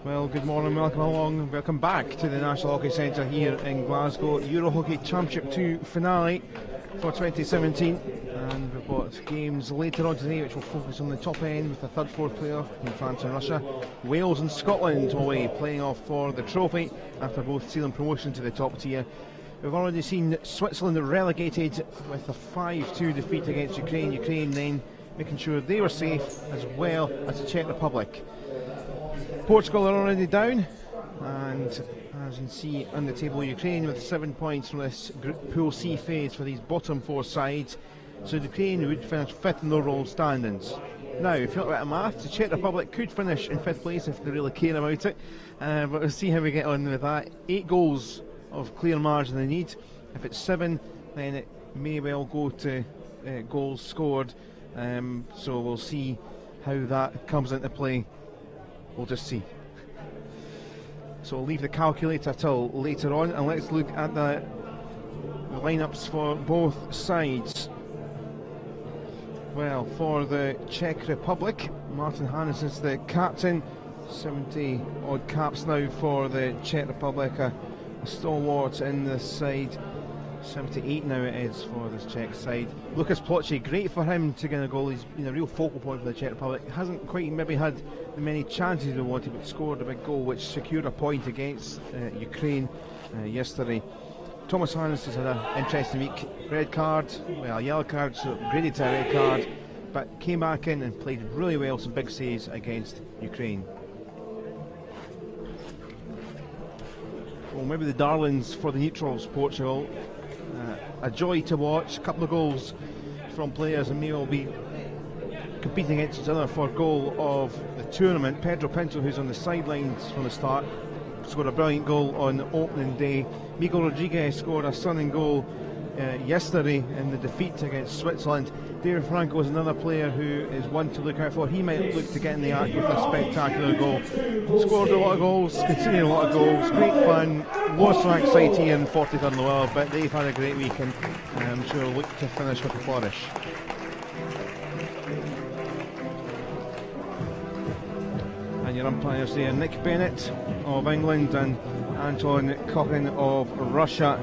Well, good morning, welcome along, welcome back to the National Hockey Centre here in Glasgow. EuroHockey Championship 2 finale for 2017, and we've got games later on today which will focus on the top end with the third, fourth playoff in France and Russia. Wales and Scotland away playing off for the trophy after both sealing promotion to the top tier. We've already seen Switzerland relegated with a 5-2 defeat against Ukraine. Ukraine then making sure they were safe, as well as the Czech Republic. Portugal are already down, and as you can see on the table, Ukraine with 7 points from this Pool C phase for these bottom four sides. So Ukraine would finish fifth in the overall standings. Now, if you look at the math, the Czech Republic could finish in fifth place if they really care about it, but we'll see how we get on with that. 8 goals of clear margin they need. If it's 7, then it may well go to goals scored, so we'll see how that comes into play. We'll just see. So we'll leave the calculator till later on, and let's look at the lineups for both sides. Well, for the Czech Republic, Martin Hannessen's the captain. 70 odd caps now for the Czech Republic, a stalwart in this side. 78 now it is for this Czech side. Lucas Plotchy, great for him to get a goal. He's been a real focal point for the Czech Republic. Hasn't quite maybe had the many chances we wanted, but scored a big goal which secured a point against Ukraine yesterday. Thomas Hannes has had an interesting week. Red card, well, a yellow card, so graded to a red card, but came back in and played really well, some big saves against Ukraine. Well, maybe the darlings for the neutrals, Portugal. A joy to watch, a couple of goals from players and may well be competing against each other for goal of the tournament. Pedro Pinto, who's on the sidelines from the start, scored a brilliant goal on opening day. Miguel Rodriguez scored a stunning goal yesterday in the defeat against Switzerland. David Franco is another player who is one to look out for. He might look to get in the act with a spectacular goal. Scored a lot of goals, conceded a lot of goals, great fun. Lowest ranked side here in 43rd in the world, but they've had a great week and I'm sure look to finish with a flourish. And your umpires there, Nick Bennett of England and Anton Cochin of Russia.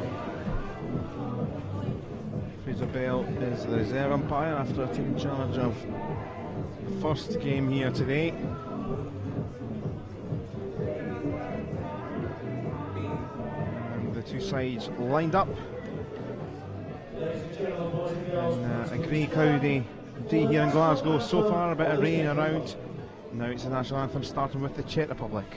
Fraser Bell is the reserve umpire after taking charge of the first game here today. And the two sides lined up. And a grey cloudy day here in Glasgow so far, a bit of rain around. Now it's the national anthem starting with the Czech Republic.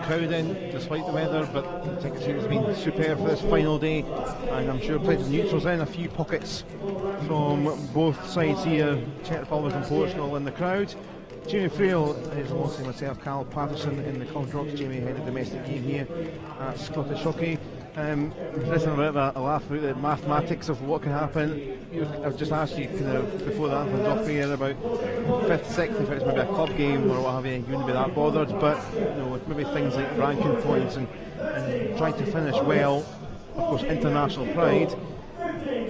crowd in despite the weather, but I think it's been superb for this final day, and I'm sure plenty of neutrals in, a few pockets from both sides here, Czech Republic and Portugal in the crowd. Jamie Frail is alongside myself, Cal Patterson in the contract. Jamie head of domestic game here at Scottish Hockey. Listen, a bit of a laugh about the mathematics of what can happen. I've just asked you before the anthem's off here about 5th, 6th, if it's maybe a club game or what have you, you wouldn't be that bothered, but with maybe things like ranking points and trying to finish well, of course, international pride.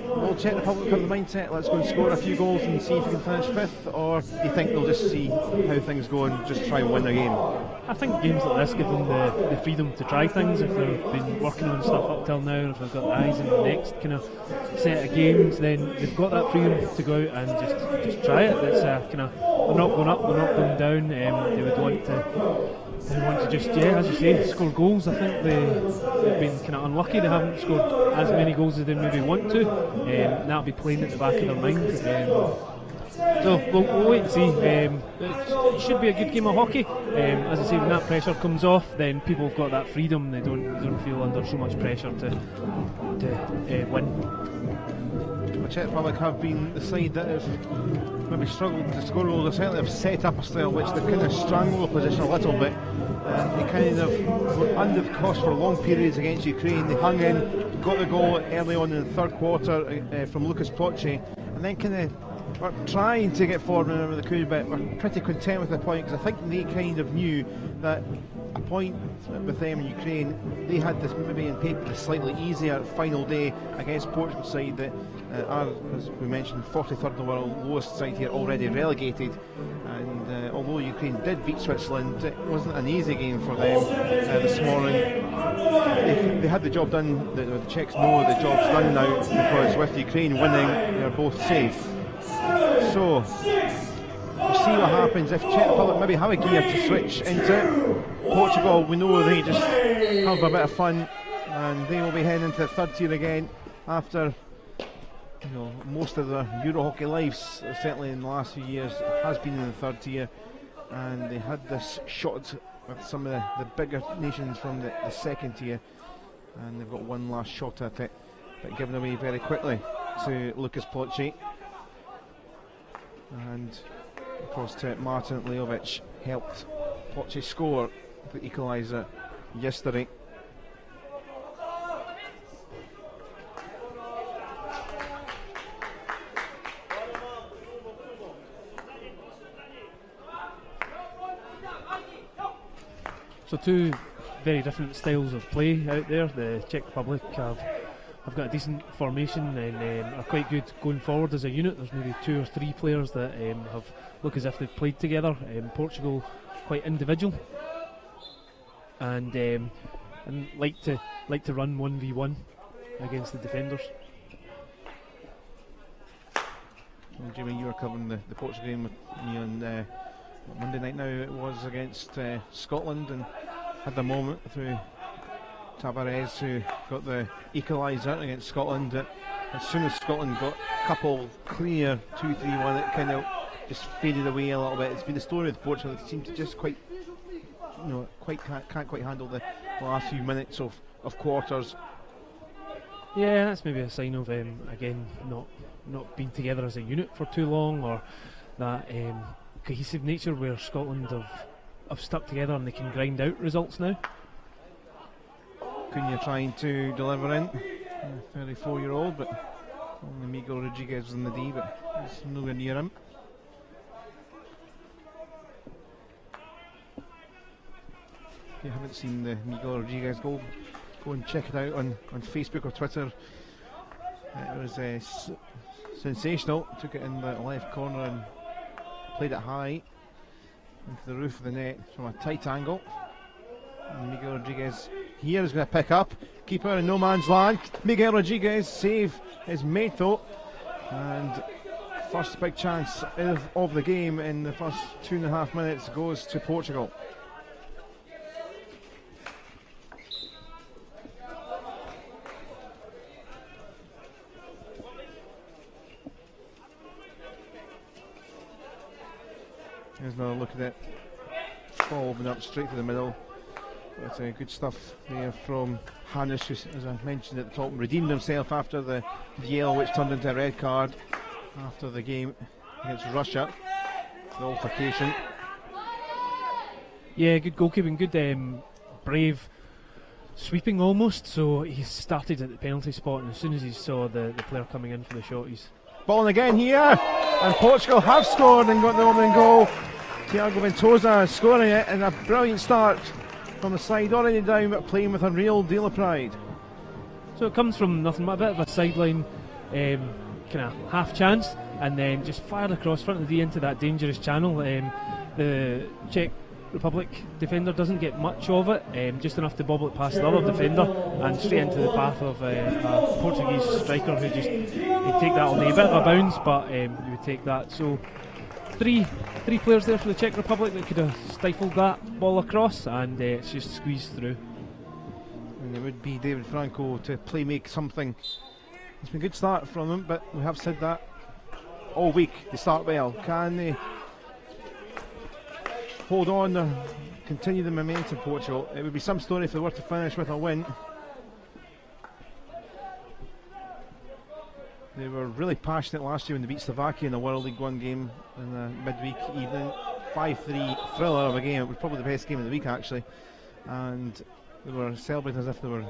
Will Czech Republic have the mindset, let's go and score a few goals and see if we can finish 5th, or do you think they'll just see how things go and just try and win the game? I think games like this give them the freedom to try things. If they've been working on stuff up till now, if they've got the eyes on the next kind of set of games, then they've got that freedom to go out and just try it. It's kind of, they're not going up, they're not going down. They would want to just, as you say, score goals. I think they've been kind of unlucky. They haven't scored as many goals as they maybe want to. That'll be playing at the back of their mind. So we'll wait and see. It should be a good game of hockey. As I say, when that pressure comes off, then people have got that freedom. They don't feel under so much pressure to win. The Czech Republic have been the side that have maybe struggled to score goals. They certainly have set up a style which they kind of strangled the position a little bit. They kind of were under the cosh for long periods against Ukraine. They hung in, got the goal early on in the third quarter from Lucas Poche, and then kind of were trying to get forward whenever they could, but were pretty content with the point, because I think they kind of knew that a point with them in Ukraine, they had this maybe in paper a slightly easier final day against Portugal side that are, as we mentioned, 43rd in the world, lowest side here, already relegated. And although Ukraine did beat Switzerland, it wasn't an easy game for them this morning. They had the job done. The Czechs know the job's done now, because with Ukraine winning, they're both safe. So we'll see what happens if Czech Republic maybe have a gear to switch into. Portugal, we know they just have a bit of fun, and they will be heading into the third tier again after most of their EuroHockey lives, certainly in the last few years, has been in the third tier, and they had this shot with some of the bigger nations from the second tier, and they've got one last shot at it, but given away very quickly to Lucas Poche. And of course Martin Lejovic helped Poche score the equaliser yesterday. So two very different styles of play out there. The Czech Republic have got a decent formation and are quite good going forward as a unit. There's maybe 2 or 3 players that look as if they've played together. Portugal quite individual and like to run 1v1 against the defenders. Well, Jimmy, you were covering the Portugal game with me on Monday night now. It was against Scotland, and had the moment through Tavares, who got the equaliser against Scotland. As soon as Scotland got a couple clear 2-3-1, it kind of just faded away a little bit. It's been the story with Portugal. It seemed to just can't quite handle the last few minutes of quarters. Yeah, that's maybe a sign of again not being together as a unit for too long, or that cohesive nature where Scotland have stuck together and they can grind out results now. Cunha trying to deliver in, 34-year-old, but only Miguel Rodriguez was in the D, but it's nowhere near him. If you haven't seen the Miguel Rodriguez goal, go and check it out on Facebook or Twitter. It was sensational. Took it in the left corner and played it high into the roof of the net from a tight angle. And Miguel Rodriguez here is going to pick up. Keeper in no man's land. Miguel Rodriguez save is made though, and first big chance of the game in the first 2.5 minutes goes to Portugal. Here's another look at it. Ball opened up straight to the middle. But good stuff there from Hannes, who, as I mentioned at the top, redeemed himself after the yellow, which turned into a red card after the game against Russia. The altercation. Yeah, good goalkeeping, good brave sweeping almost. So he started at the penalty spot, and as soon as he saw the player coming in for the shot, he's ball again here, and Portugal have scored and got the opening goal. Tiago Ventosa scoring it, and a brilliant start from the side, already down but playing with a real deal of pride. So it comes from nothing but a bit of a sideline kind of half chance, and then just fired across front of the D into that dangerous channel. The Czech Republic defender doesn't get much of it, just enough to bobble it past the other defender and straight into the path of a Portuguese striker who just he'd take that all day. A bit of a bounce, but he would take that. So three players there for the Czech Republic that could have stifled that ball across, and it's just squeezed through. And it would be David Franco to play make something. It's been a good start from them, but we have said that all week. They start well. Can they hold on or continue the momentum, Portugal? It would be some story if they were to finish with a win. They were really passionate last year when they beat Slovakia in the World League One game in the midweek evening. 5-3 thriller of a game. It was probably the best game of the week, actually. And they were celebrating as if they were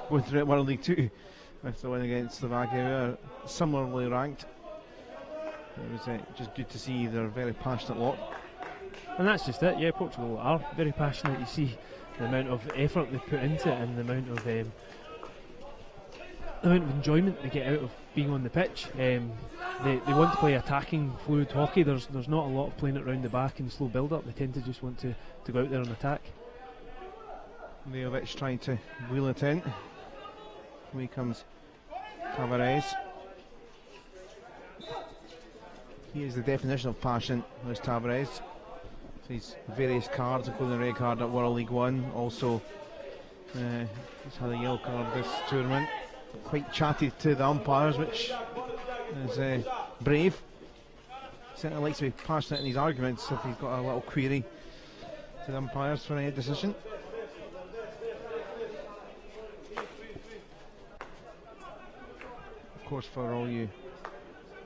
going through at World League 2 with the win against Slovakia, who are similarly ranked. It was just good to see they're a very passionate lot. And that's just it, yeah, Portugal are very passionate. You see the amount of effort they put into it and the amount of enjoyment they get out of being on the pitch. They want to play attacking, fluid hockey. There's not a lot of playing it round the back and slow build up. They tend to just want to go out there and attack. Lejovic trying to wheel it in. Away comes Tavares. He is the definition of passion, there's Tavares. These various cards, including the red card at World League One. Also, he's had a yellow card this tournament. Quite chatty to the umpires, which is brave. Certainly likes to be passionate in his arguments if he's got a little query to the umpires for any decision. Of course, for all you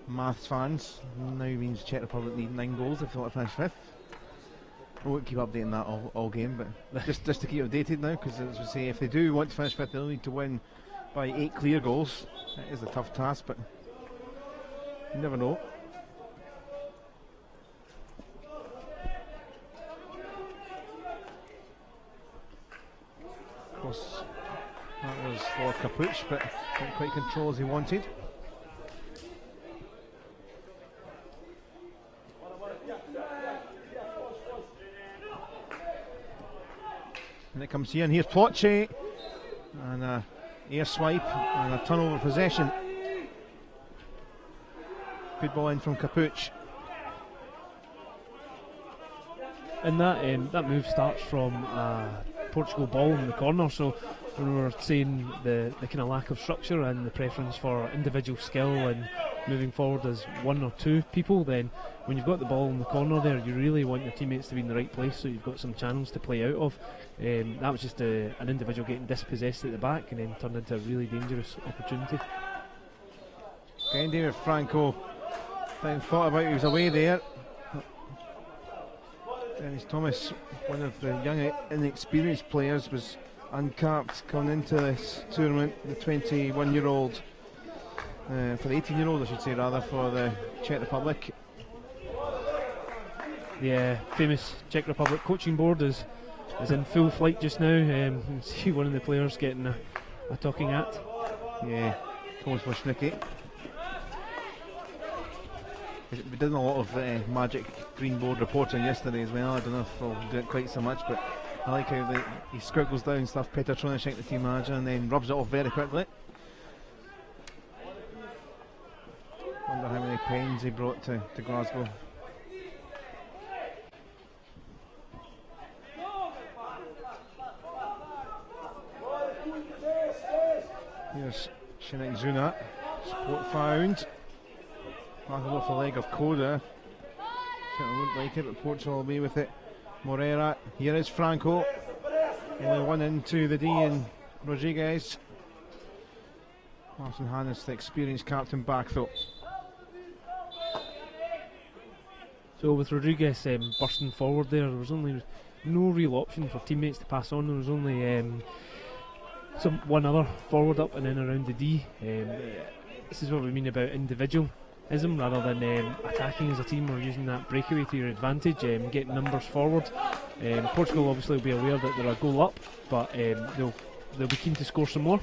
maths fans, now means Czech Republic need 9 goals if they want to finish 5th. I won't keep updating that all game, but just to keep updated now, because as we say, if they do want to finish 5th, they'll need to win by 8 clear goals. It is a tough task, but you never know. Of course, that was for Capuch, but didn't quite control as he wanted. And it comes here, and here's Plotche, and a air swipe and a turnover possession. Good ball in from Capuch. And that move starts from Portugal ball in the corner. So when we were saying the kind of lack of structure and the preference for individual skill and moving forward as one or two people, then when you've got the ball in the corner there, you really want your teammates to be in the right place so you've got some channels to play out of. That was just an individual getting dispossessed at the back and then turned into a really dangerous opportunity. Again, David Franco thought about he was away there. Dennis Thomas, one of the young inexperienced players, was uncapped coming into this tournament. The 21-year-old, for the 18-year-old I should say rather, for the Czech Republic. The famous Czech Republic coaching board is in full flight just now. You can see one of the players getting a talking at. Yeah, Thomas Woznicki. We did a lot of magic green board reporting yesterday as well. I don't know if we'll do it quite so much, but I like how he scribbles down stuff. Petr Tronešek, the team manager, and then rubs it off very quickly. Wonder how many pens he brought to Glasgow. Here's Shinek Zuna, sport found. Back off the leg of Koda. Certainly wouldn't like it, but Portugal will be with it. Moreira, here is Franco. Only one into the D and Rodriguez. Martin Hannes, the experienced captain, back though. So with Rodriguez bursting forward there was only no real option for teammates to pass on. There was only one other forward up and in around the D. This is what we mean about individualism rather than attacking as a team or using that breakaway to your advantage, getting numbers forward. Portugal obviously will be aware that they're a goal up, but they'll be keen to score some more.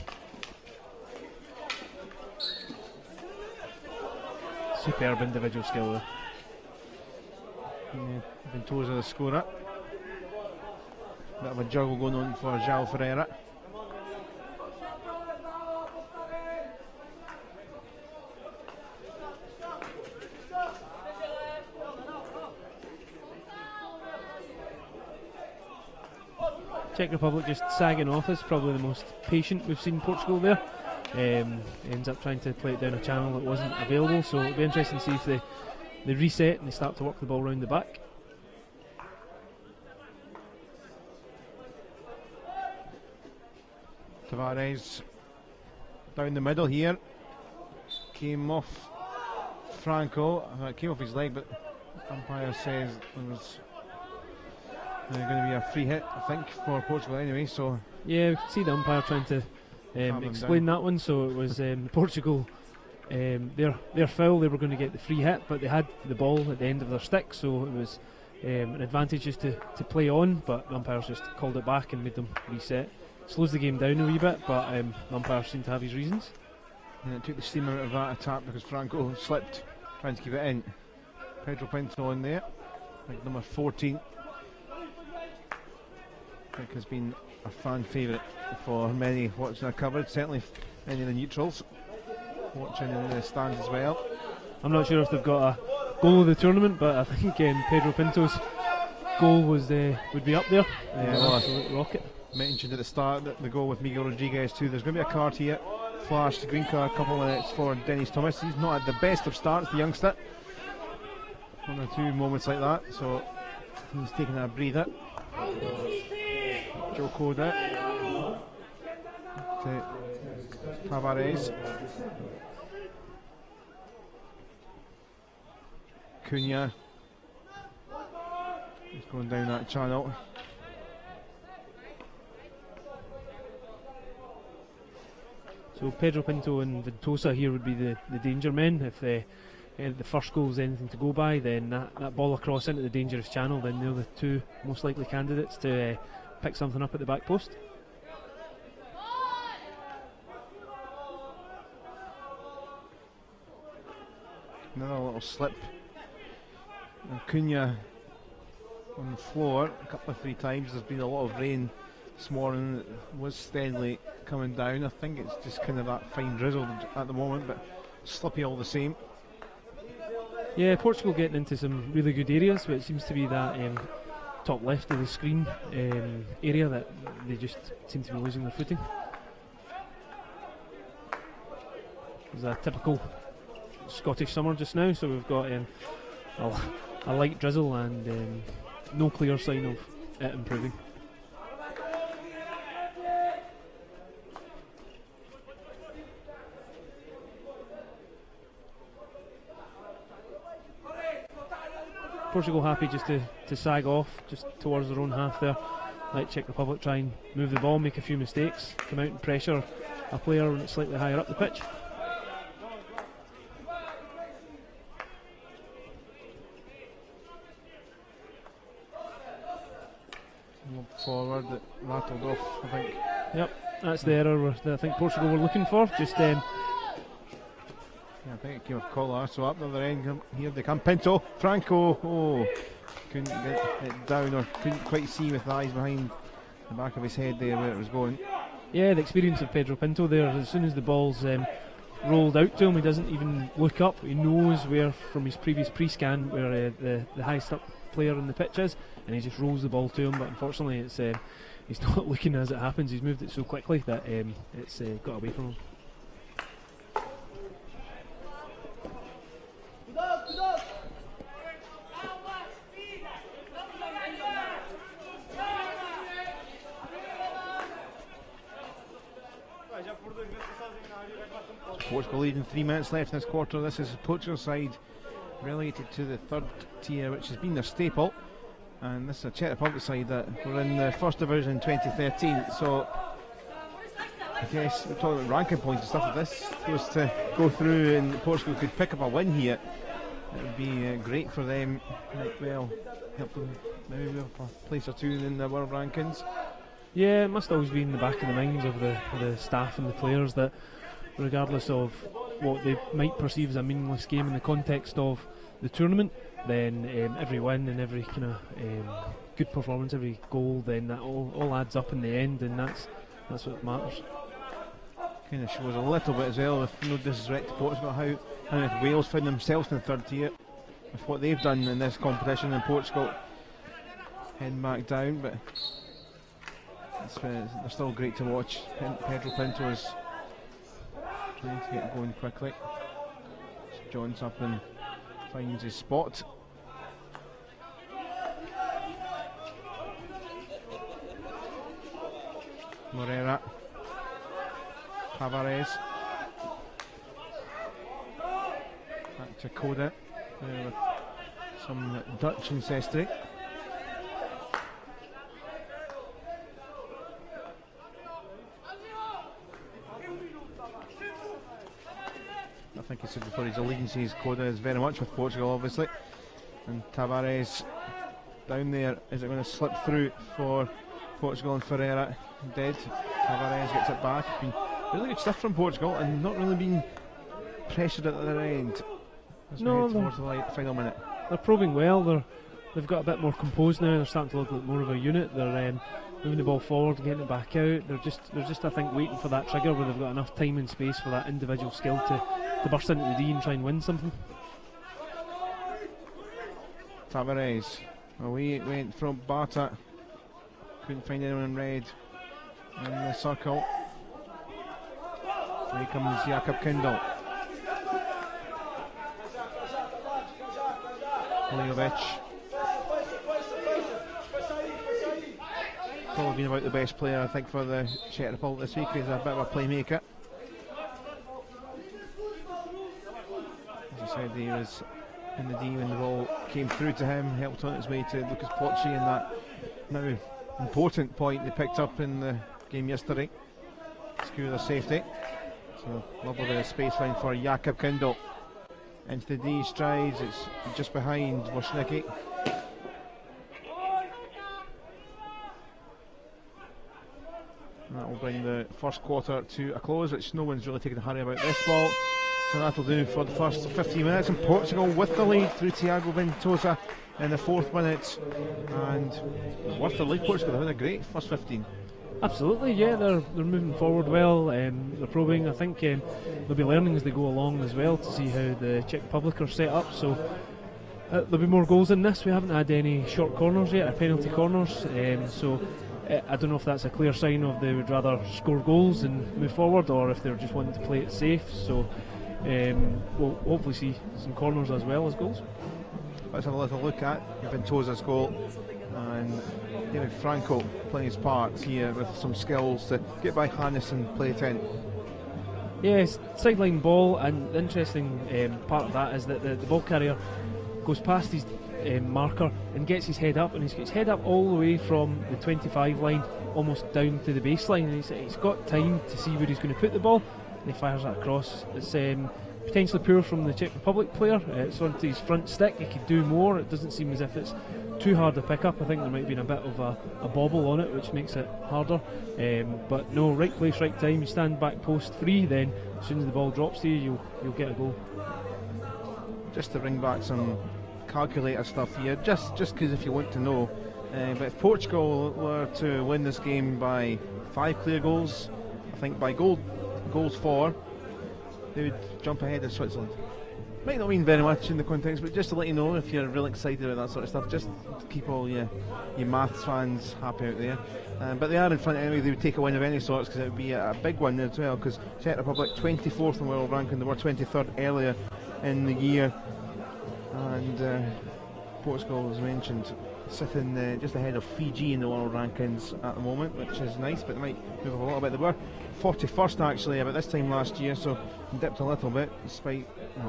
Superb individual skill there. Ventosa the scorer. Bit of a juggle going on for João Ferreira. Czech Republic just sagging off is probably the most patient we've seen Portugal there. Ends up trying to play it down a channel that wasn't available, so it'll be interesting to see if they reset and they start to work the ball round the back. Tavares down the middle here. Came off Franco. It came off his leg, but umpire says there was going to be a free hit, I think, for Portugal anyway. So yeah, we could see the umpire trying to explain that one. So it was Portugal. Their foul, they were going to get the free hit, but they had the ball at the end of their stick, so it was an advantage just to play on, but the umpires just called it back and made them reset. Slows the game down a wee bit, but the umpire seemed to have his reasons. And it took the steam out of that attack because Franco slipped trying to keep it in. Pedro Pinto on there, like number 14. I think has been a fan favourite for many watching our coverage, certainly many of the neutrals watching in the stands as well. I'm not sure if they've got a goal of the tournament, but I think Pedro Pinto's goal was would be up there. Absolute rocket. Mentioned at the start that the goal with Miguel Rodriguez too. There's going to be a card here, flashed, green card, a couple of minutes for Dennis Thomas. He's not at the best of starts, the youngster. One or two moments like that, so he's taking a breather. Joe Coda to Tavares. Cunha is going down that channel. So Pedro Pinto and Ventosa here would be the danger men. If the first goal is anything to go by, then that ball across into the dangerous channel, then they're the two most likely candidates to pick something up at the back post. Another little slip. Cunha on the floor a couple of 3 times. There's been a lot of rain this morning. It was steadily coming down. I think it's just kind of that fine drizzle at the moment, but slippy all the same. Yeah, Portugal getting into some really good areas, but it seems to be that top left of the screen area that they just seem to be losing their footing. It's a typical Scottish summer just now, so we've got a light drizzle and no clear sign of it improving. Portugal happy just to sag off just towards their own half there. Let Czech Republic try and move the ball, make a few mistakes, come out and pressure a player when it's slightly higher up the pitch. Forward that rattled off, I think. Yep, that's the error that I think Portugal were looking for. Just yeah, I think it came off Collar, so up the other end, here they come. Pinto, Franco, couldn't get it down or couldn't quite see with the eyes behind the back of his head there where it was going. Yeah, the experience of Pedro Pinto there, as soon as the ball's rolled out to him, he doesn't even look up. He knows where, from his previous pre-scan, where the highest up player on the pitch is, and he just rolls the ball to him, but unfortunately it's he's not looking as it happens. He's moved it so quickly that it's got away from him. Portugal leading, 3 minutes left in this quarter. This is Portugal's side relegated to the third tier, which has been their staple. And this is a Czech Republic side that were in the first division in 2013. So I guess we're talking about ranking points and stuff. If this was to go through and Portugal could pick up a win here, it would be great for them. Might well help them maybe with a place or two in the world rankings. Yeah, it must always be in the back of the minds of the staff and the players that, regardless of what they might perceive as a meaningless game in the context of the tournament, then every win and every kind of good performance, every goal, then that all adds up in the end, and that's what matters. Kind of shows a little bit as well, with no disrespect to Portugal, how Wales found themselves in the third tier with what they've done in this competition, and Portugal heading back down, but they're still great to watch. Pedro Pinto is trying to get going quickly. Jones up and finds his spot. Moreira, Tavares, back to Coda with some Dutch ancestry. I think he said before his allegiances, Coda is very much with Portugal, obviously. And Tavares down there. Is it going to slip through for Portugal? And Ferreira dead. Tavares gets it back. Been really good stuff from Portugal and not really been pressured at their end. No, towards the final minute. They're probing well. They've got a bit more composed now. They're starting to look like more of a unit. They're moving the ball forward, getting it back out. They're just I think waiting for that trigger where they've got enough time and space for that individual skill to burst into the D and try and win something. Tavares, away it went from Bata. Couldn't find anyone in red in the circle. Here comes Jakob Kindle. Lejovic. Probably been about the best player, I think, for the Czech Republic this week. He's a bit of a playmaker. As I said, he was in the D when the ball came through to him, helped on its way to Lucas Pochi, and that now important point they picked up in the game yesterday. Secure their safety. So lovely bit of space line for Jakob Kindle. Into the D strides, it's just behind Wozniacki. That will bring the first quarter to a close, which no one's really taking a hurry about this ball. So that'll do for the first 15 minutes, and Portugal with the lead through Thiago Ventosa in the 4th minute. And worth the lead, Portugal. They've had a great first 15. Absolutely, yeah, they're moving forward well. They're probing. I think they'll be learning as they go along as well to see how the Czech Republic are set up. So there'll be more goals in this. We haven't had any short corners yet, or penalty corners. So I don't know if that's a clear sign of they would rather score goals and move forward, or if they're just wanting to play it safe. So we'll hopefully see some corners as well as goals. Let's have a little look at Ventosa's goal, and David Franco playing his part here with some skills to get by Hannes and play it in. Yes, sideline ball, and the interesting part of that is that the ball carrier goes past his marker and gets his head up, and he's got his head up all the way from the 25 line almost down to the baseline, and he's got time to see where he's going to put the ball, and he fires that across. It's potentially poor from the Czech Republic player. It's onto his front stick. He could do more. It doesn't seem as if it's too hard to pick up. I think there might be a bit of a bobble on it, which makes it harder. But no, right place, right time. You stand back post free, then as soon as the ball drops to you, you'll get a goal. Just to bring back some calculator stuff here, just because if you want to know, but if Portugal were to win this game by 5 clear goals, I think by goals 4, they would jump ahead of Switzerland. Might not mean very much in the context, but just to let you know, if you're really excited about that sort of stuff, just to keep all your maths fans happy out there. But they are in front anyway. They would take a win of any sorts, because it would be a big one as well, because Czech Republic 24th in the world ranking. They were 23rd earlier in the year, and Portugal, as mentioned, sitting just ahead of Fiji in the world rankings at the moment, which is nice, but they might move up a little bit. They were 41st actually about this time last year, so dipped a little bit despite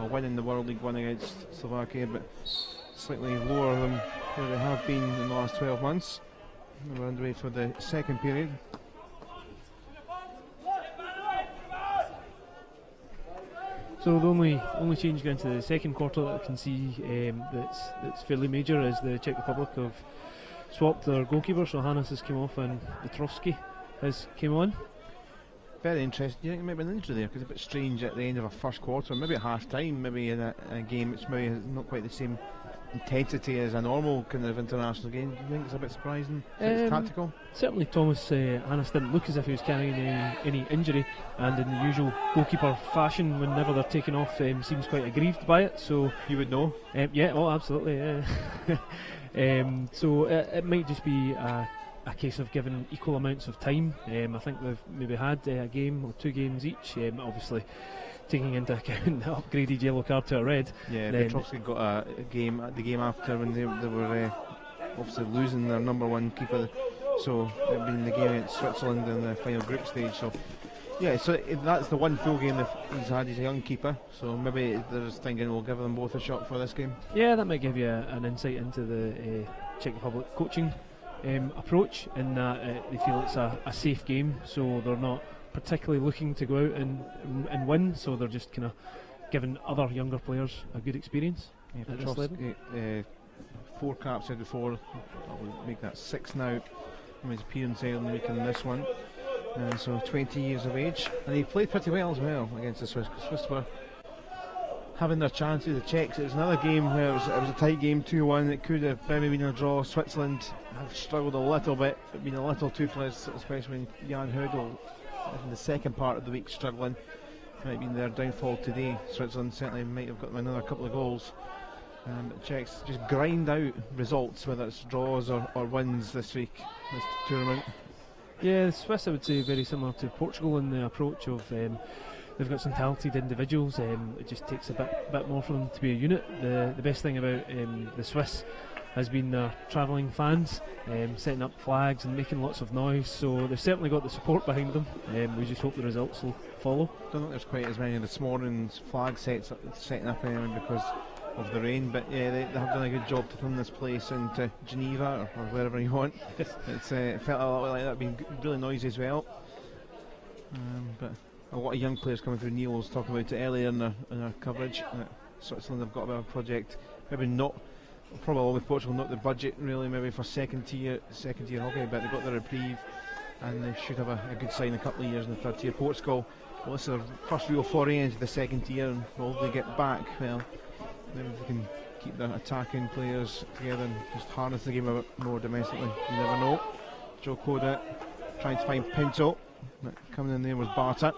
winning the World League 1 against Slovakia, but slightly lower than where they have been in the last 12 months. We're underway for the second period. So the only change going into the second quarter that I can see that's fairly major is the Czech Republic have swapped their goalkeeper. So Hannes has come off and Petrovsky has come on. Very interesting. Do you think there might be an injury there? Because it's a bit strange at the end of a first quarter, maybe at half time, maybe in a game which maybe has not quite the same intensity as a normal kind of international game. Do you think it's a bit surprising? It's tactical? Certainly Thomas Hannes didn't look as if he was carrying any injury, and in the usual goalkeeper fashion, whenever they're taken off, seems quite aggrieved by it. So you would know? Yeah, oh absolutely. So it might just be a case of giving equal amounts of time. I think they've maybe had a game or two games each, obviously taking into account the upgraded yellow card to a red. Yeah, Petrovsky got a game at the game after when they were obviously losing their number one keeper, so it had been the game against Switzerland in the final group stage. So yeah, so that's the one full game that he's had. He's a young keeper, so maybe they're just thinking we'll give them both a shot for this game. Yeah, that might give you an insight into the Czech Republic coaching approach, in that they feel it's a safe game, so they're not particularly looking to go out and win, so they're just kind of giving other younger players a good experience at this level. 4 caps out of 4, that would make that 6 now. His appearance earlier in the week in this one, so 20 years of age, and he played pretty well as well against the Swiss. Swiss were having their chances. The Czechs, it was another game where it was a tight game, 2-1. It could have maybe been a draw. Switzerland have struggled a little bit, been a little toothless, especially when Jan Hudel in the second part of the week struggling. Might have been their downfall today. Switzerland certainly might have got them another couple of goals. But Czechs just grind out results, whether it's draws or wins this week, this tournament. Yeah, the Swiss, I would say, very similar to Portugal in the approach of they've got some talented individuals. It just takes a bit more for them to be a unit. The best thing about the Swiss has been their travelling fans, setting up flags and making lots of noise, so they've certainly got the support behind them. We just hope the results will follow. Don't think there's quite as many this morning's flag setting up because of the rain, but yeah, they have done a good job to turn this place into Geneva or wherever you want. It felt a lot like that, being really noisy as well. But a lot of young players coming through. Neil was talking about it earlier in our coverage. Switzerland have got a bit of a project, maybe not, probably with Portugal, not the budget really maybe for second tier hockey, but they've got the reprieve and they should have a good side in a couple of years in the third tier. Portugal, well, this is their first real foray into the second tier, and will they get back? Well, maybe if they can keep the attacking players together and just harness the game a bit more domestically. You never know. Joe Koda trying to find Pinto, but coming in there was Barta.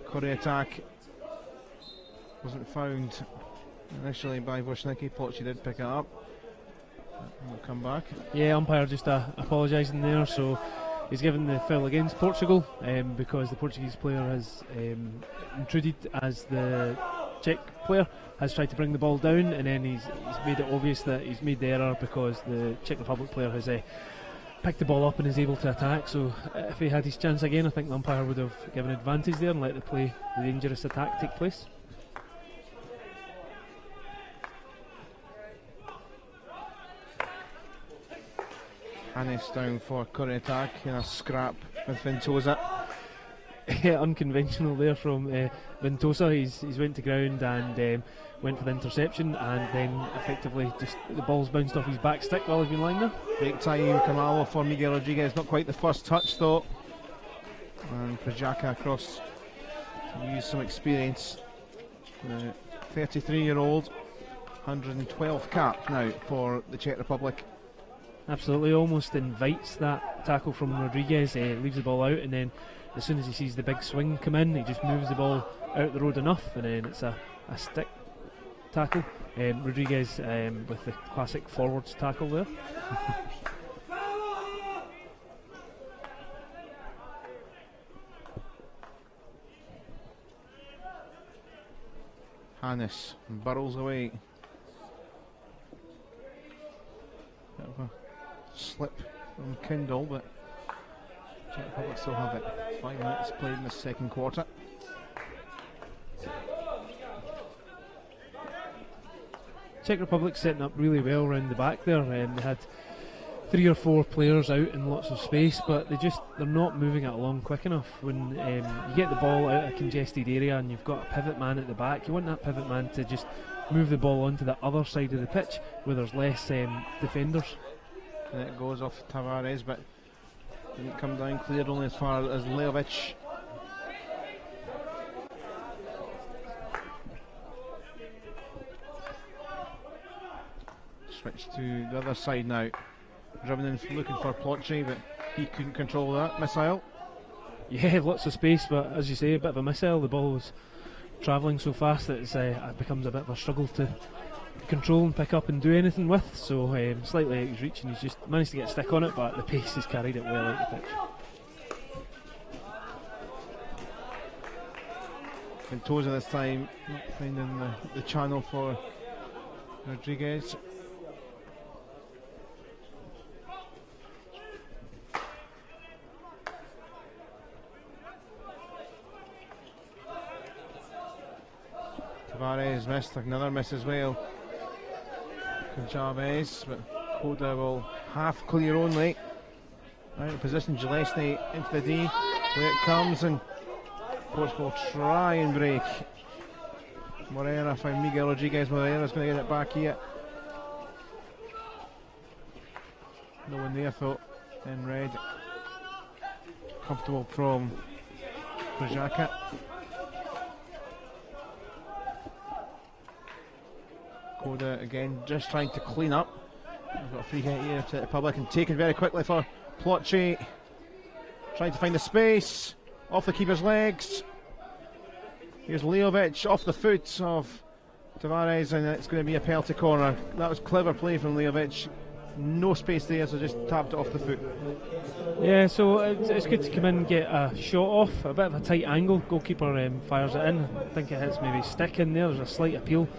Korea attack wasn't found initially by Vosnicki. Pochi did pick it up. We'll come back. Yeah, umpire just apologising there, so he's given the foul against Portugal because the Portuguese player has intruded as the Czech player has tried to bring the ball down, and then he's made it obvious that he's made the error because the Czech Republic player has picked the ball up and is able to attack. So if he had his chance again, I think the umpire would have given advantage there and let the dangerous attack take place. Hannes down for Korea attack in a scrap with Ventosa. Yeah, unconventional there from Ventosa. He's went to ground and went for the interception, and then effectively just the ball's bounced off his back stick while he's been lying there. Break time, Kamalo for Miguel Rodriguez. Not quite the first touch though. And Prajaka across to use some experience. The 33-year-old, 112th cap now for the Czech Republic. Absolutely, almost invites that tackle from Rodriguez, leaves the ball out, and then as soon as he sees the big swing come in, he just moves the ball out the road enough, and then it's a stick tackle. Rodriguez with the classic forwards tackle there. Hannes burrows away. Bit of a slip from Kindle, but Czech Republic still have it. 5 minutes played in the second quarter. Czech Republic setting up really well around the back there. They had 3 or 4 players out in lots of space, but they're not moving it along quick enough. When you get the ball out of a congested area and you've got a pivot man at the back, you want that pivot man to just move the ball onto the other side of the pitch where there's less defenders. And it goes off Tavares, but didn't come down cleared only as far as Leovic. Switch to the other side now. Driven in looking for Plotchy, but he couldn't control that missile. Yeah, lots of space, but as you say, a bit of a missile. The ball was travelling so fast that it becomes a bit of a struggle to control and pick up and do anything with. So slightly out of his reach, and he's just managed to get a stick on it, but the pace has carried it well out the pitch. Ventosa this time not finding the channel for Rodriguez. Tavares missed, another miss as well. Chavez, but Coda will half clear only. Out of position, Gillespie into the D. Where it comes, and Portugal try and break. Moreira found Miguel Rodriguez. Moreira's going to get it back here. No one there, though. In red. Comfortable from Brajaka. Coda again just trying to clean up. We've got a free hit here to the public and taken very quickly for Plotchy. Trying to find the space. Off the keeper's legs. Here's Leovic off the foot of Tavares, and it's going to be a penalty corner. That was clever play from Leovic. No space there, so just tapped it off the foot. Yeah, so it's good to come in and get a shot off. A bit of a tight angle. Goalkeeper fires it in. I think it hits maybe stick in there. There's a slight appeal,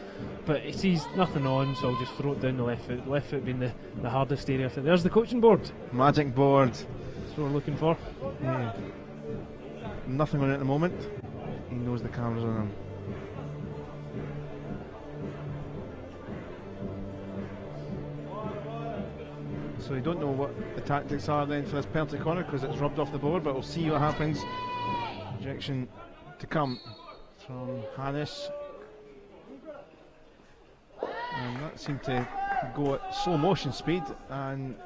but he sees nothing on, so I'll just throw it down the left foot. Left foot being the hardest area. There's the coaching board. Magic board. That's what we're looking for. Yeah. Nothing on it at the moment. He knows the camera's on him. So you don't know what the tactics are then for this penalty corner because it's rubbed off the board, but we'll see what happens. Ejection to come from Hannes. And that seemed to go at slow motion speed, and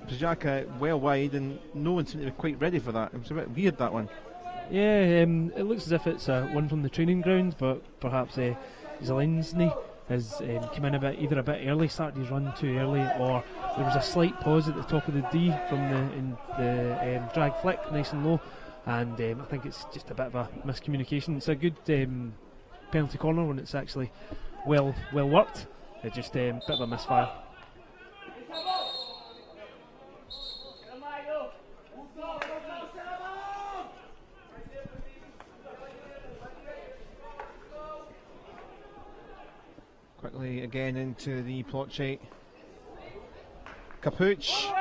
Brajaka well wide, and no one seemed to be quite ready for that. It was a bit weird, that one. Yeah, it looks as if it's one from the training ground, but perhaps Zelensny has come in either a bit early, started his run too early, or there was a slight pause at the top of the D from the drag flick, nice and low, and I think it's just a bit of a miscommunication. It's a good penalty corner when it's actually well worked. It's just a bit of a misfire. Quickly again into the Plotchy. Capuch.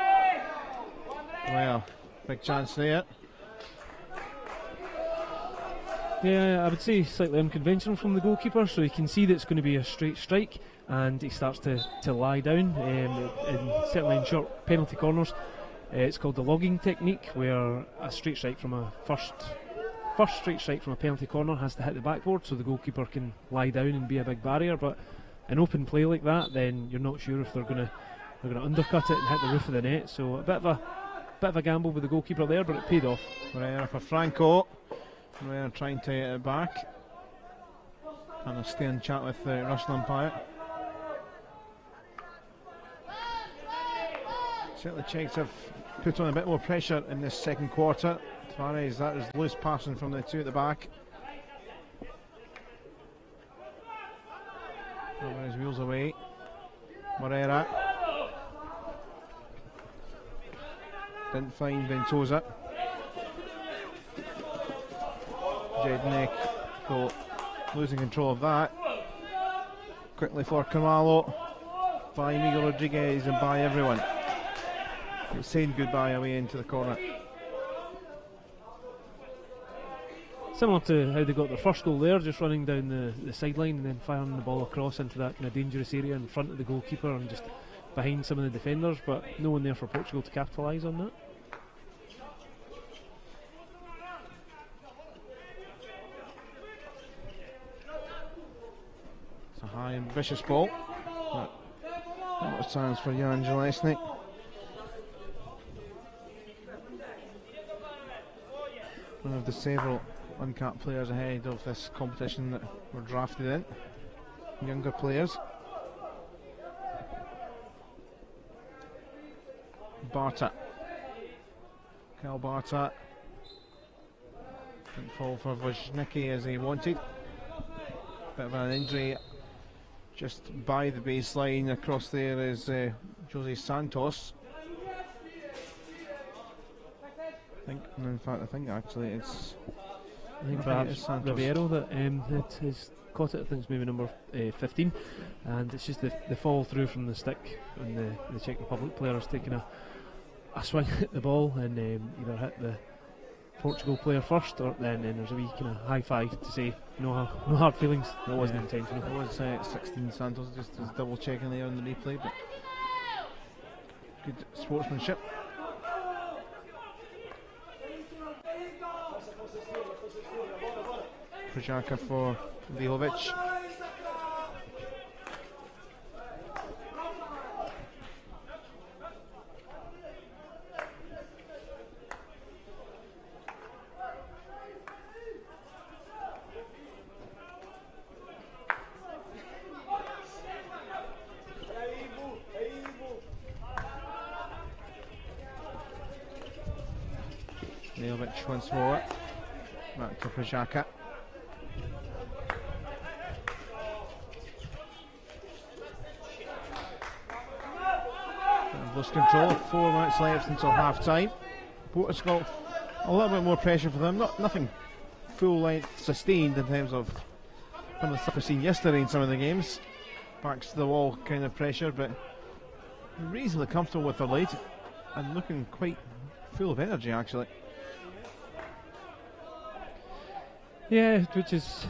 Well, big chance there. Yeah, I would say slightly unconventional from the goalkeeper, so you can see that it's going to be a straight strike, and he starts to lie down. And certainly in short penalty corners, it's called the logging technique, where a straight strike from a first straight strike from a penalty corner has to hit the backboard, so the goalkeeper can lie down and be a big barrier. But an open play like that, then you're not sure if they're going to undercut it and hit the roof of the net. So a bit of a gamble with the goalkeeper there, but it paid off. Right for Franco. We're trying to get it back, and I'll stay and chat with the Russian umpire. Certainly Czechs have put on a bit more pressure in this second quarter. Tavares, that is loose passing from the two at the back. wheels away. Moreira. Didn't find Ventosa. Jednek, so losing control of that. Quickly for Carvalho. By Miguel Rodriguez and by everyone. It's saying goodbye away into the corner. Similar to how they got their first goal there, just running down the sideline and then firing the ball across into that kind of dangerous area in front of the goalkeeper and just behind some of the defenders, but no one there for Portugal to capitalise on that. It's a high ambitious ball. Not much chance for Jan Jalesny. One of the several uncapped players ahead of this competition that were drafted in. Younger players. Barta. Cal Barta. Didn't fall for Wojnicki as he wanted. Bit of an injury just by the baseline. Across there is Jose Santos. I think actually it's. I think perhaps Ribeiro that has caught it. I think it's maybe number 15, and it's just the fall through from the stick, and the Czech Republic player is taking a swing at the ball and either hit the Portugal player first, or then there's a wee kind of high five to say no hard feelings. It wasn't intentional. It was 16 Santos, just double checking there on the replay, but good sportsmanship. Projaka for Vilovic. Vilovic once more. Back to Projaka. Lost control, 4 minutes left until half time. Portugal, a little bit more pressure for them, nothing full length sustained in terms of some of the stuff we've seen yesterday in some of the games. Backs to the wall kind of pressure, but reasonably comfortable with their lead and looking quite full of energy actually. Yeah, which is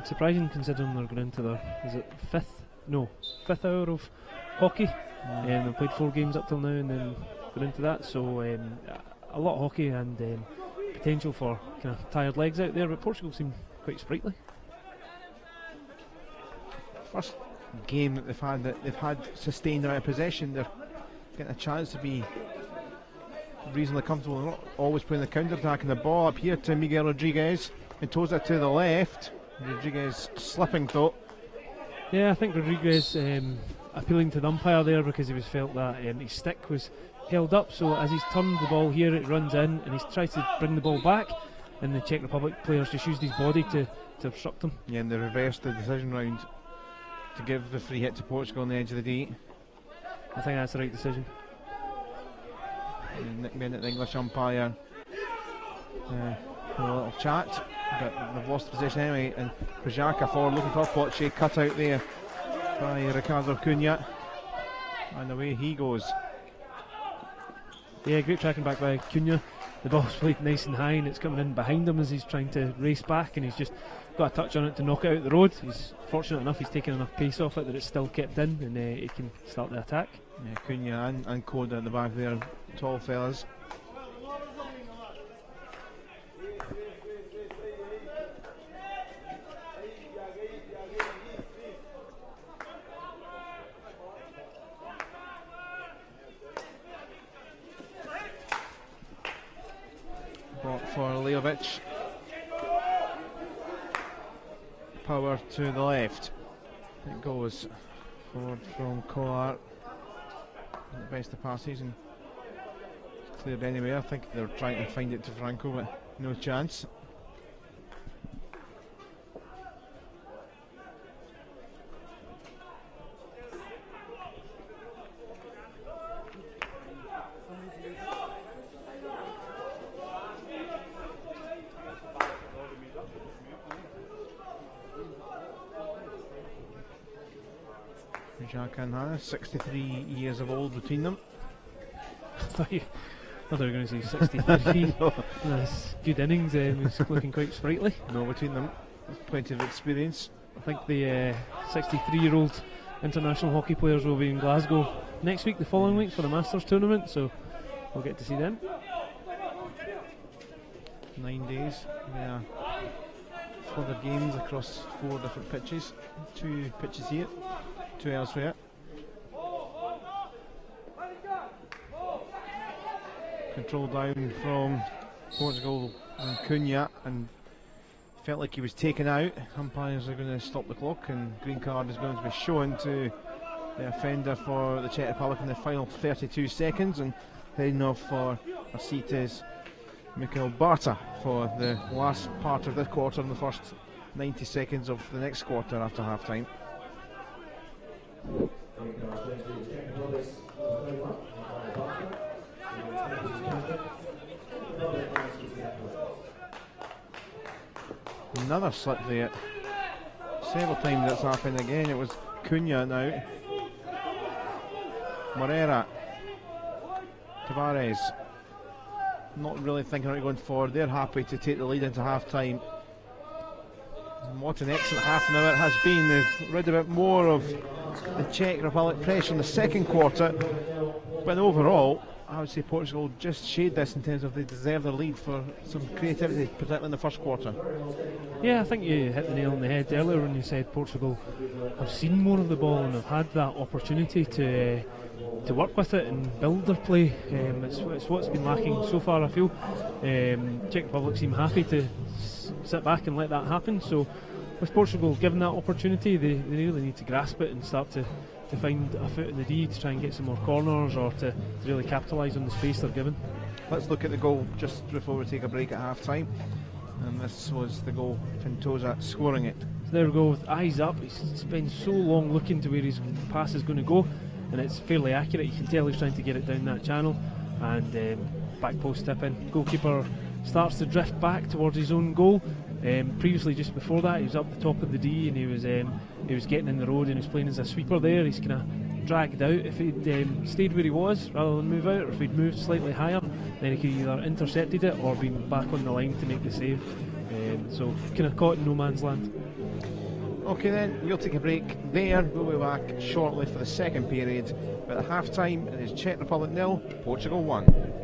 surprising considering they're going into their fifth hour of hockey. They've played 4 games up till now and then going into that, so a lot of hockey and potential for kind of tired legs out there, but Portugal seem quite sprightly. First game that they've had sustained amount of possession. They're getting a chance to be reasonably comfortable. They're not always playing the counter-attack, and the ball up here to Miguel Rodriguez and toes it to the left. Rodriguez slipping though. Yeah, I think Rodriguez appealing to the umpire there because he was felt that his stick was held up, so as he's turned the ball here it runs in and he's tried to bring the ball back, and the Czech Republic players just used his body to obstruct him. Yeah, and they reversed the decision round to give the free hit to Portugal on the edge of the D. I think that's the right decision. And Nick Bennett, the English umpire, had a little chat, but they've lost possession anyway, and Projaka forward looking for Poche, cut out there by Ricardo Cunha, and away he goes. Yeah, great tracking back by Cunha. The ball's played nice and high and it's coming in behind him as he's trying to race back, and he's just got a touch on it to knock it out the road. He's fortunate enough he's taken enough pace off it that it's still kept in, and he can start the attack. Yeah, Cunha and Koda at the back there, tall fellas. For Leovic, power to the left. It goes forward from Kolar. The best of passes and cleared anyway. I think they're trying to find it to Franco, but no chance. Jack and Hannah, 63 years of old between them. I thought you were going to say 63. No. That's good innings. He's looking quite sprightly. No, between them, plenty of experience. I think the 63-year-old international hockey players will be in Glasgow next week, the following week for the Masters tournament, so we'll get to see them. 9 days. Yeah. 4 other games across 4 different pitches. 2 pitches here, 2 elsewhere. Control down from Portugal and Cunha, and felt like he was taken out. Umpires are going to stop the clock, and green card is going to be shown to the offender for the Czech Republic in the final 32 seconds, and heading off for a seat is Mikael Barta for the last part of this quarter and the first 90 seconds of the next quarter after half time. Another slip there. Several times that's happened again. It was Cunha now. Moreira. Tavares. Not really thinking about going forward. They're happy to take the lead into half time. What an excellent half an hour it has been. They've read a bit more of the Czech Republic pressure in the second quarter. But overall, I would say Portugal just shade this in terms of they deserve the lead for some creativity, particularly in the first quarter. Yeah, I think you hit the nail on the head earlier when you said Portugal have seen more of the ball and have had that opportunity to work with it and build their play. It's what's been lacking so far, I feel. Czech Republic seem happy to sit back and let that happen, so with Portugal given that opportunity, they really need to grasp it and start to find a foot in the D to try and get some more corners or to really capitalise on the space they're given. Let's look at the goal just before we take a break at half time, and this was the goal, Fintosa scoring it. So there we go, with eyes up. He's spent so long looking to where his pass is going to go, and it's fairly accurate. You can tell he's trying to get it down that channel, and back post tip in. Goalkeeper starts to drift back towards his own goal. Previously, just before that, he was up the top of the D and he was getting in the road and he was playing as a sweeper there. He's kind of dragged out. If he'd stayed where he was rather than move out, or if he'd moved slightly higher, then he could either intercepted it or been back on the line to make the save. So kind of caught in no man's land. Okay then, we'll take a break there. We'll be back shortly for the second period. But at half time, it is Czech Republic 0, Portugal 1.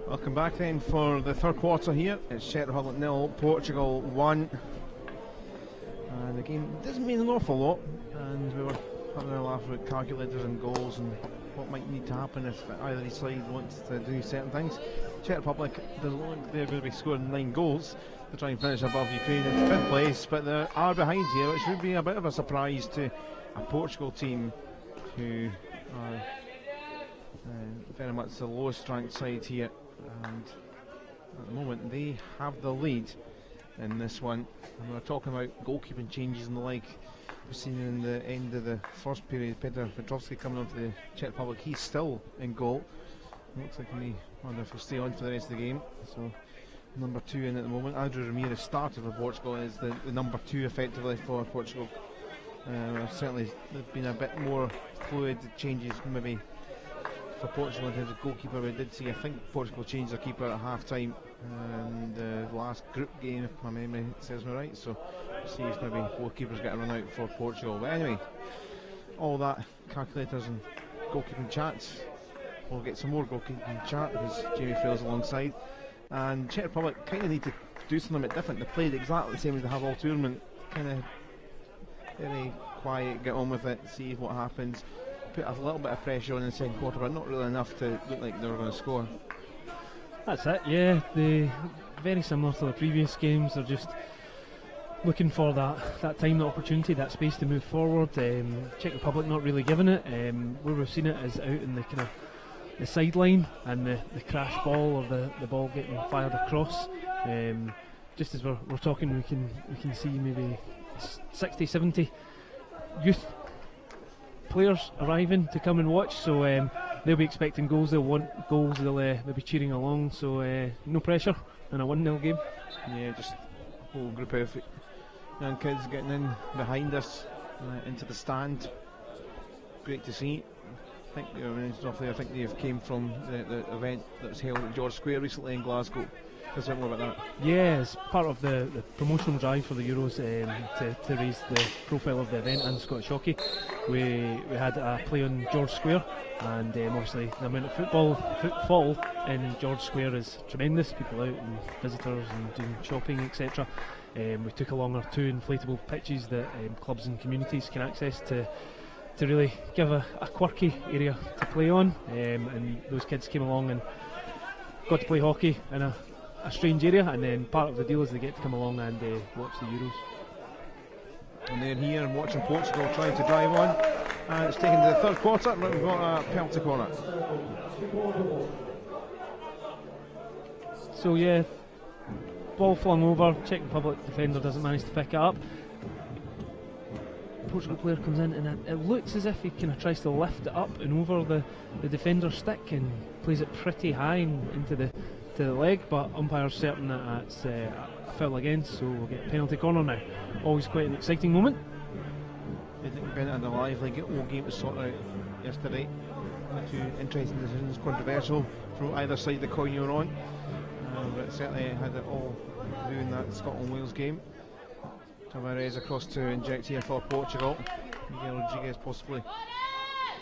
Welcome back then for the third quarter here. It's Czech Republic 0, Portugal 1. And the game doesn't mean an awful lot. And we were having a laugh about calculators and goals and what might need to happen if either side wants to do certain things. Czech Republic doesn't look like they're going to be scoring 9 goals to try and finish above Ukraine in 5th place, but they are behind here, which would be a bit of a surprise to a Portugal team who are very much the lowest ranked side here. And at the moment they have the lead in this one. And we're talking about goalkeeping changes and the like. We've seen in the end of the first period Petr Petrovsky coming on for the Czech Republic. He's still in goal. It looks like he wonder if he'll stay on for the rest of the game. So number 2 in at the moment. Andrew Ramirez started for Portugal and is the number 2 effectively for Portugal. Certainly there's been a bit more fluid changes maybe for Portugal in terms of goalkeeper. We did see, I think Portugal changed their keeper at half time in the last group game, if my memory serves me right. So we'll see if maybe goalkeepers get a run out for Portugal. But anyway, all that calculators and goalkeeping chats. We'll get some more goalkeeping chat because Jamie Frail's alongside. And Czech Republic kind of need to do something a bit different. They played exactly the same as they have all tournament. Kind of very quiet, get on with it, see what happens. Put a little bit of pressure on in the second quarter, but not really enough to look like they were going to score. That's it, yeah. They very similar to the previous games. They're just looking for that time, that opportunity, that space to move forward. Czech Republic not really giving it. Where we've seen it is out in the kind of the sideline and the crash ball or the ball getting fired across. Just as we're talking, we can see maybe 60, 70 youth players arriving to come and watch, so they'll be expecting goals, they'll want goals, they'll be cheering along, so no pressure in a 1-0 game. Yeah, just a whole group of young kids getting in behind us into the stand. Great to see. I think they came from the event that was held at George Square recently in Glasgow. Tell us more about that. Yeah, as part of the promotional drive for the Euros to raise the profile of the event and Scottish hockey, we had a play on George Square, and obviously the amount of footfall in George Square is tremendous. People out and visitors and doing shopping, etc. We took along our 2 inflatable pitches that clubs and communities can access to really give a quirky area to play on, and those kids came along and got to play hockey in a strange area, and then part of the deal is they get to come along and watch the Euros. And they're here and watching Portugal trying to drive on, and it's taken to the third quarter, but we've got a penalty corner. So yeah, ball flung over, Czech Republic defender doesn't manage to pick it up. Portugal player comes in and it looks as if he kind of tries to lift it up and over the defender's stick and plays it pretty high into the leg, but umpire's certain that it's a foul against, so we'll get a penalty corner now. Always quite an exciting moment. I think Bennett had a lively game to sort out yesterday. 2 interesting decisions, controversial from either side of the coin you're on, but certainly had it all doing that Scotland-Wales game. Tavares across to inject here for Portugal. Miguel Rodriguez possibly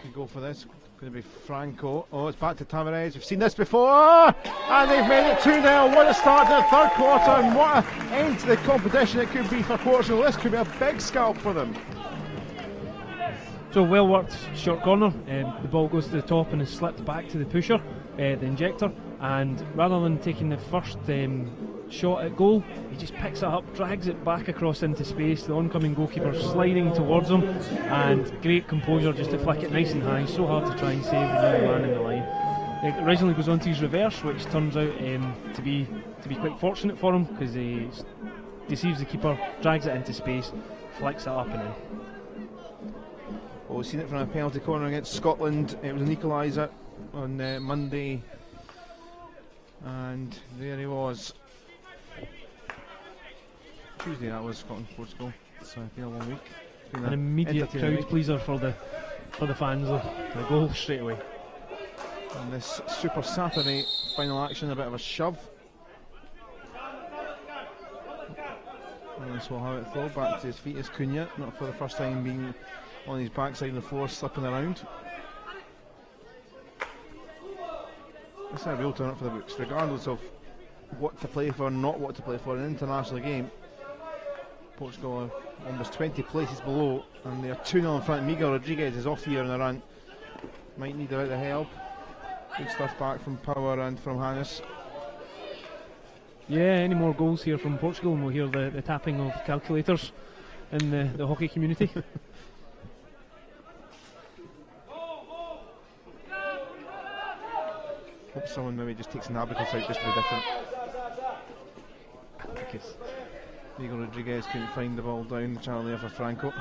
could go for this. Going to be Franco. Oh, it's back to Tavares. We've seen this before, and they've made it 2-0. What a start to the third quarter, and what an end to the competition it could be for Portugal. This could be a big scalp for them. So well worked short corner. The ball goes to the top and is slipped back to the pusher, the injector, and rather than taking the first shot at goal, he just picks it up, drags it back across into space. The oncoming goalkeeper sliding towards him, and great composure just to flick it nice and high. So hard to try and save the young man in the line. It originally goes on to his reverse, which turns out to be quite fortunate for him, because he deceives the keeper, drags it into space, flicks it up and in. Well, we've seen it from a penalty corner against Scotland. It was an equaliser on Monday, and there he was. Tuesday that was, Scotland Portugal. It's been a long week. An immediate crowd pleaser for the fans. The goal straight away. And this Super Saturday final action, a bit of a shove. And this will have it throw back to his feet as Cunha, not for the first time being on his backside on the floor, slipping around. This is a real turn up for the books, regardless of what to play for, not what to play for. An international game. Portugal are almost 20 places below, and they are 2-0 in front. Miguel Rodriguez is off here on the run. Might need a bit of help. Good stuff back from Power and from Hannes. Yeah, any more goals here from Portugal and we'll hear the tapping of calculators in the hockey community. Hope someone maybe just takes an abacus out just to be different. Because Miguel Rodriguez couldn't find the ball down the channel there for Franco.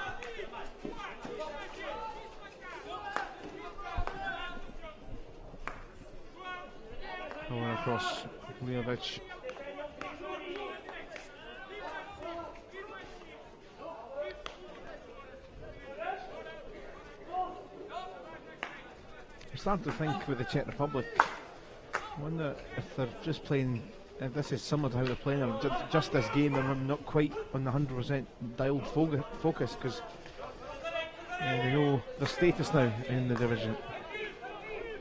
Over across Leovic. I'm starting to think with the Czech Republic, I wonder if they're just playing, if this is similar to how they're playing, or just this game, they're not quite on the 100% dialed focus, because they know their status now in the division.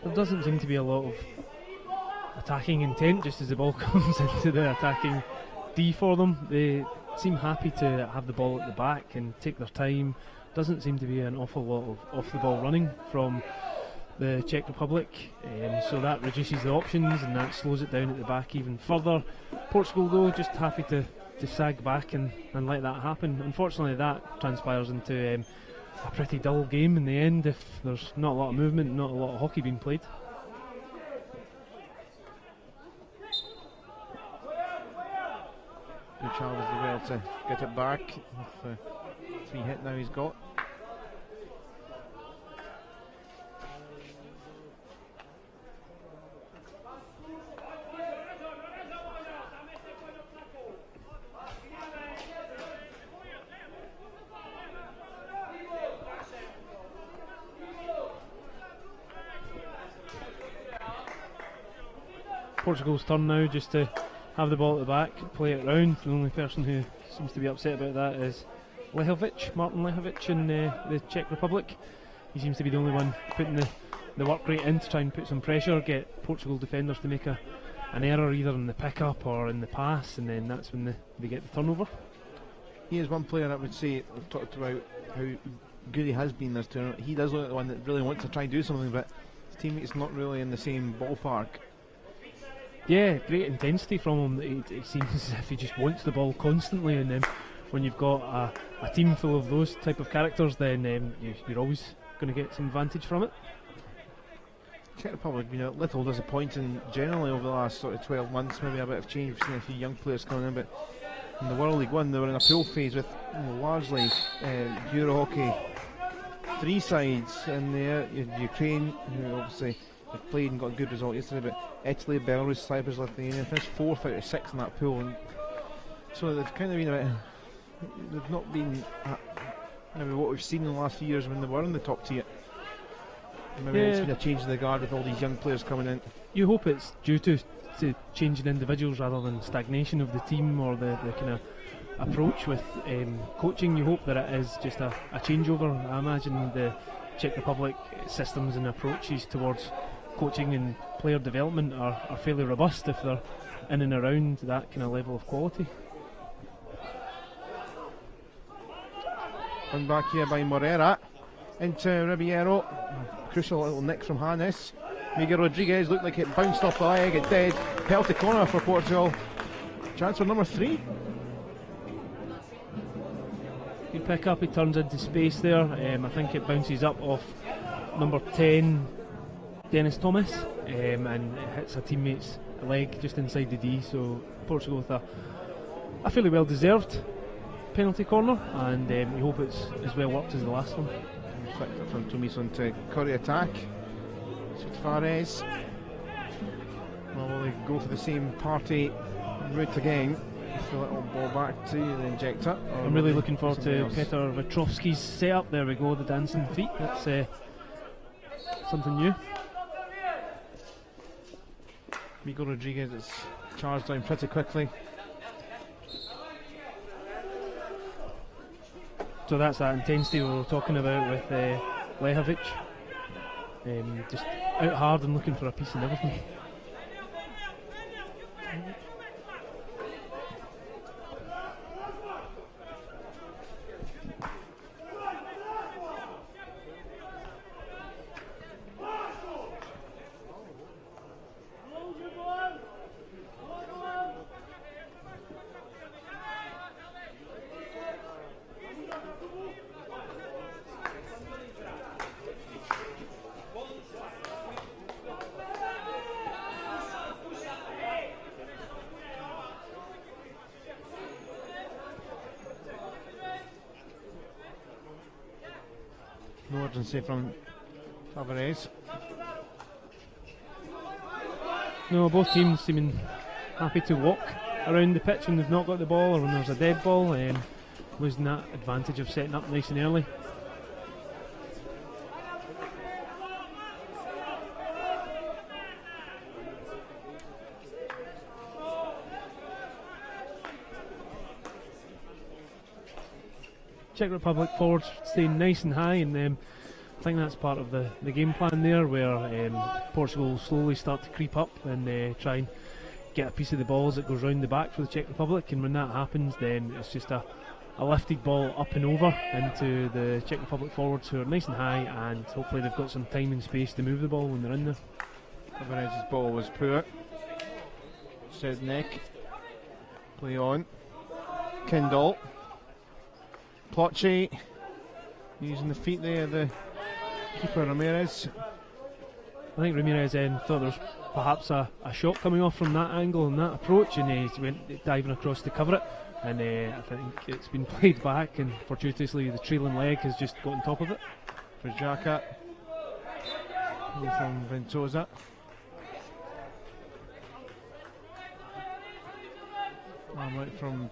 There doesn't seem to be a lot of attacking intent just as the ball comes into the attacking D for them. They seem happy to have the ball at the back and take their time. Doesn't seem to be an awful lot of off the ball running from the Czech Republic, so that reduces the options and that slows it down at the back even further. Portugal though just happy to sag back and let that happen. Unfortunately that transpires into a pretty dull game in the end if there's not a lot of movement, not a lot of hockey being played. Good Chavez as well to get it back with 3 hit now he's got. Portugal's turn now just to have the ball at the back, play it round. The only person who seems to be upset about that is Martin Lehovic in the Czech Republic. He seems to be the only one putting the work rate in to try and put some pressure, get Portugal defenders to make an error either in the pick-up or in the pass, and then that's when they get the turnover. He is one player I would say, we've talked about how good he has been this tournament. He does look like the one that really wants to try and do something, but his teammates not really in the same ballpark. Yeah, great intensity from him. It seems as if he just wants the ball constantly, and then when you've got a team full of those type of characters, then you're always going to get some advantage from it. Czech Republic been a little disappointing generally over the last sort of 12 months. Maybe a bit of change. We've seen a few young players coming in, but in the World League One they were in a pool phase with largely EuroHockey 3 sides in there. You had Ukraine, who obviously have played and got a good result yesterday, but Italy, Belarus, Cyprus, Lithuania finished 4th out of 6 in that pool, and so they've kind of been a bit, they've not been maybe what we've seen in the last few years when they were in the top tier. Maybe it's been a change in the guard with all these young players coming in. You hope it's due to changing individuals rather than stagnation of the team or the kind of approach with coaching. You hope that it is just a changeover. I imagine the Czech Republic systems and approaches towards coaching and player development are fairly robust if they're in and around that kind of level of quality. Run back here by Morera into Ribeiro. Crucial little nick from Hannes. Miguel Rodriguez looked like it bounced off the leg, it did. Penalty corner for Portugal. Chance for number 3. Good pick up, he turns into space there. I think it bounces up off number 10, Dennis Thomas, and it hits a teammate's leg just inside the D. So Portugal with a fairly well deserved penalty corner, and we hope it's as well worked as the last one. Flicked it from Tomisson to Curry attack. Fares. Well, will they go for the same party route again? The little ball back to the injector. I'm really looking forward to Petr Vetrovsky's setup. There we go, the dancing feet. That's something new. Miguel Rodriguez is charged down pretty quickly. So that's that intensity we were talking about with Lehovic. Just out hard and looking for a piece and everything. No urgency from Tavares. No, both teams seeming happy to walk around the pitch when they've not got the ball or when there's a dead ball. Losing that advantage of setting up nice and early. Czech Republic forwards staying nice and high, and I think that's part of the game plan there, where Portugal slowly start to creep up and try and get a piece of the ball as it goes round the back for the Czech Republic, and when that happens then it's just a lifted ball up and over into the Czech Republic forwards, who are nice and high, and hopefully they've got some time and space to move the ball when they're in there. Tavares' ball was poor. Sednek. Play on. Kendall. Plotchy using the feet there, the keeper Ramirez. I think Ramirez thought there was perhaps a shot coming off from that angle and that approach, and he went diving across to cover it, and I think it's been played back, and fortuitously the trailing leg has just got on top of it. For Xhaka from Ventosa. Right from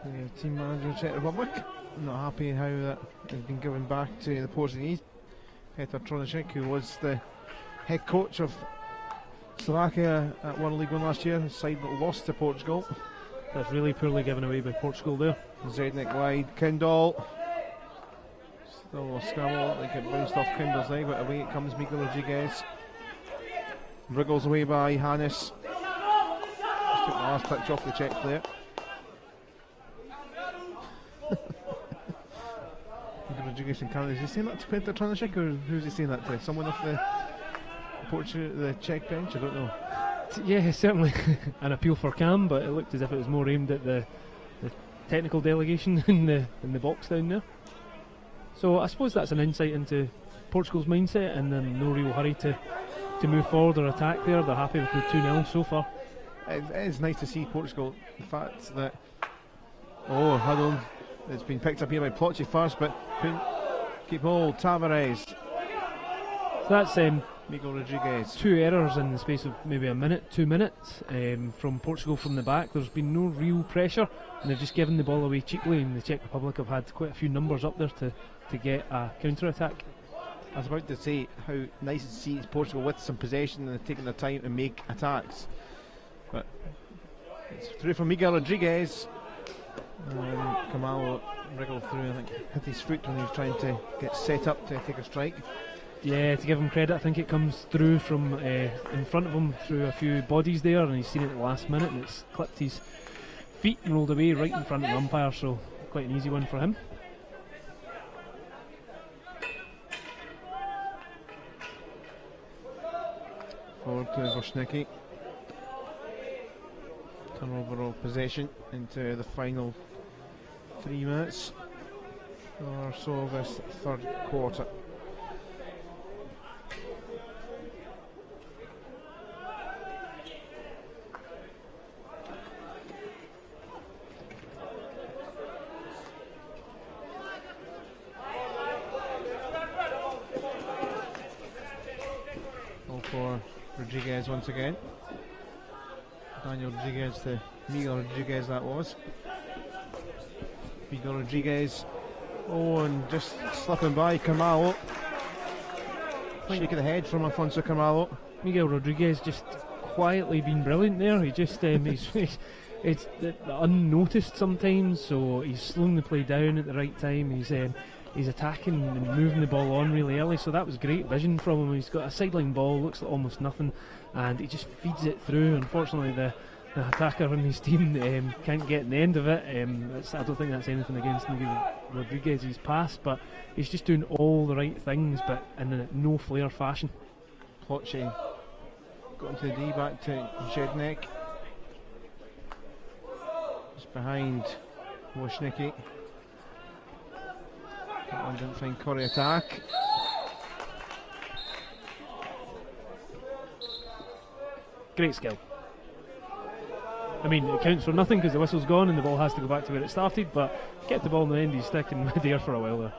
the team manager of Czech Republic. Not happy how that has been given back to the Portuguese. Petr Tronacek, who was the head coach of Slovakia at World League One last year, the side that lost to Portugal. That's really poorly given away by Portugal there. Zednik wide, Kendall. Still a scramble, like it bounced off Kendall's leg, but away it comes Miguel Rodriguez. Wriggles away by Hannes. Just took the last touch off the Czech player. Rodriguez in Canada. Is he saying that to Petr Tronacek, or who's he saying that to? Someone off the Czech bench? I don't know. Yeah, certainly an appeal for Cam, but it looked as if it was more aimed at the technical delegation in the box down there. So I suppose that's an insight into Portugal's mindset, and then no real hurry to move forward or attack there. They're happy with the 2-0 so far. It is nice to see Portugal. The fact that huddled. It's been picked up here by Plotchy first, but keep hold. Tavares. So that's Miguel Rodriguez. 2 errors in the space of maybe 2 minutes from Portugal from the back. There's been no real pressure, and they've just given the ball away cheaply, and the Czech Republic have had quite a few numbers up there to get a counter-attack. I was about to say how nice to see Portugal with some possession and taking their time to make attacks. But it's through from Miguel Rodriguez. Kamalo wriggled through, I think hit his foot when he was trying to get set up to take a strike. Yeah, to give him credit, I think it comes through from in front of him through a few bodies there, and he's seen it at the last minute, and it's clipped his feet and rolled away right in front of the umpire, so quite an easy one for him. Forward to Vosnicki. Turnover of possession into the final 3 minutes or so of this third quarter. All for Rodriguez once again. Daniel Rodriguez to Miguel Rodriguez, that was. Miguel Rodriguez. And just slipping by Carmelo. Shaking the head from Afonso Carmelo. Miguel Rodriguez just quietly been brilliant there. He just it's unnoticed sometimes, so he's slowing the play down at the right time. He's he's attacking and moving the ball on really early, so that was great vision from him. He's got a sideline ball, looks like almost nothing, and he just feeds it through. Unfortunately, the attacker on his team can't get in the end of it. I don't think that's anything against Miguel Rodriguez's pass, but he's just doing all the right things, but in a no flair fashion. Plotchy got into the D, back to Zednek. Just behind Woznicki. That one didn't find Corey attack. Great skill. I mean, it counts for nothing because the whistle's gone and the ball has to go back to where it started, but get the ball in the end of his stick in mid-air for a while there.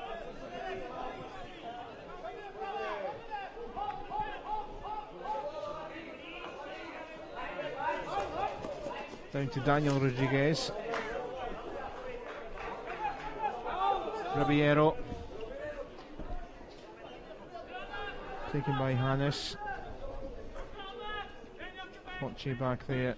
Down to Daniel Rodriguez. Ribeiro. Taken by Hannes. Plotchy back there.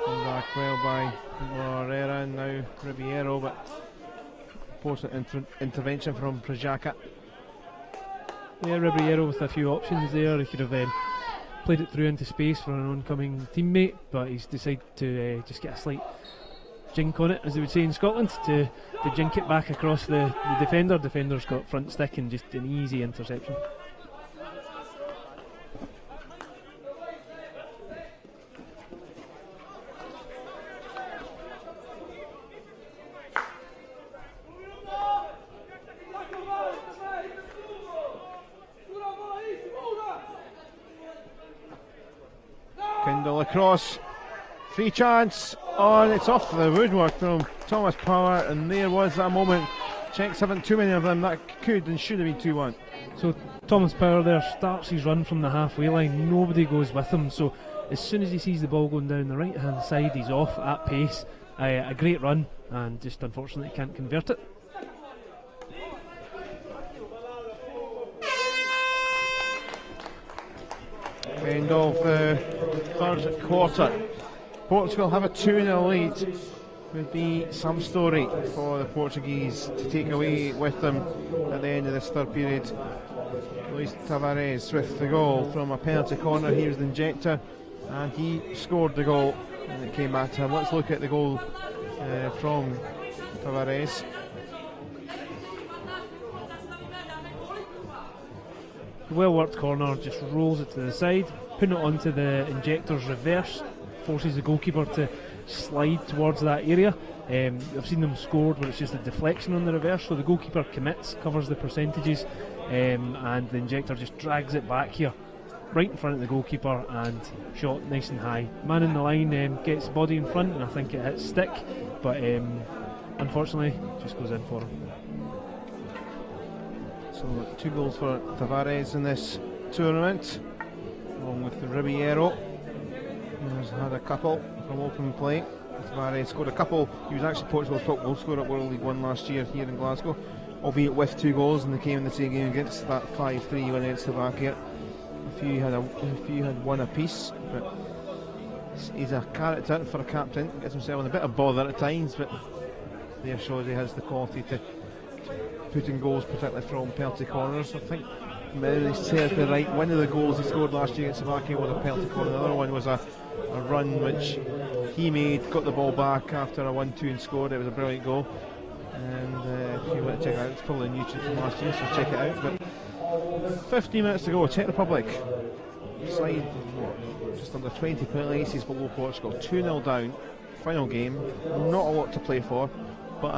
Back well by Morera, and now Ribeiro, but post intervention from Prajaka. Yeah, Ribeiro with a few options there. He could have played it through into space for an oncoming teammate, but he's decided to just get a slight jink on it, as they would say in Scotland, to jink it back across the defender. Defender's got front stick and just an easy interception. Kendall across, free chance on, it's off the woodwork from Thomas Power, and there was that moment. Czechs haven't too many of them, that could and should have been 2-1. So Thomas Power there starts his run from the halfway line, nobody goes with him, so as soon as he sees the ball going down the right hand side, he's off at pace. A great run, and just unfortunately can't convert it. End of the third quarter. Portugal have a 2-0 lead. Would be some story for the Portuguese to take away with them at the end of this third period. Luis Tavares with the goal from a penalty corner. He was the injector and he scored the goal, and it came back to him. Let's look at the goal from Tavares. Well worked corner, just rolls it to the side, putting it onto the injector's reverse, forces the goalkeeper to slide towards that area. I've seen them scored where it's just a deflection on the reverse, so the goalkeeper commits, covers the percentages, and the injector just drags it back here, right in front of the goalkeeper, and shot nice and high. Man in the line gets the body in front, and I think it hits stick, but unfortunately just goes in for him. So 2 goals for Tavares in this tournament, along with the Ribeiro, who has had a couple from open play. Tavares scored a couple. He was actually Portugal's top goal scorer at World League One last year here in Glasgow, albeit with 2 goals, and they came in the same game against that 5-3 win against Slovakia. A few had one apiece, but he's a character for a captain. Gets himself in a bit of bother at times, but there shows he has the quality to put in goals, particularly from penalty corners. I think memory serves me right, one of the goals he scored last year against Slovakia was a penalty corner. The other one was a run which he made, got the ball back after a 1-2 and scored. It was a brilliant goal, and if you want to check it out, it's probably new from last year, so check it out. But 15 minutes to go. Czech Republic side just under 20 point aces below Portugal, 2-0 down, final game, not a lot to play for, but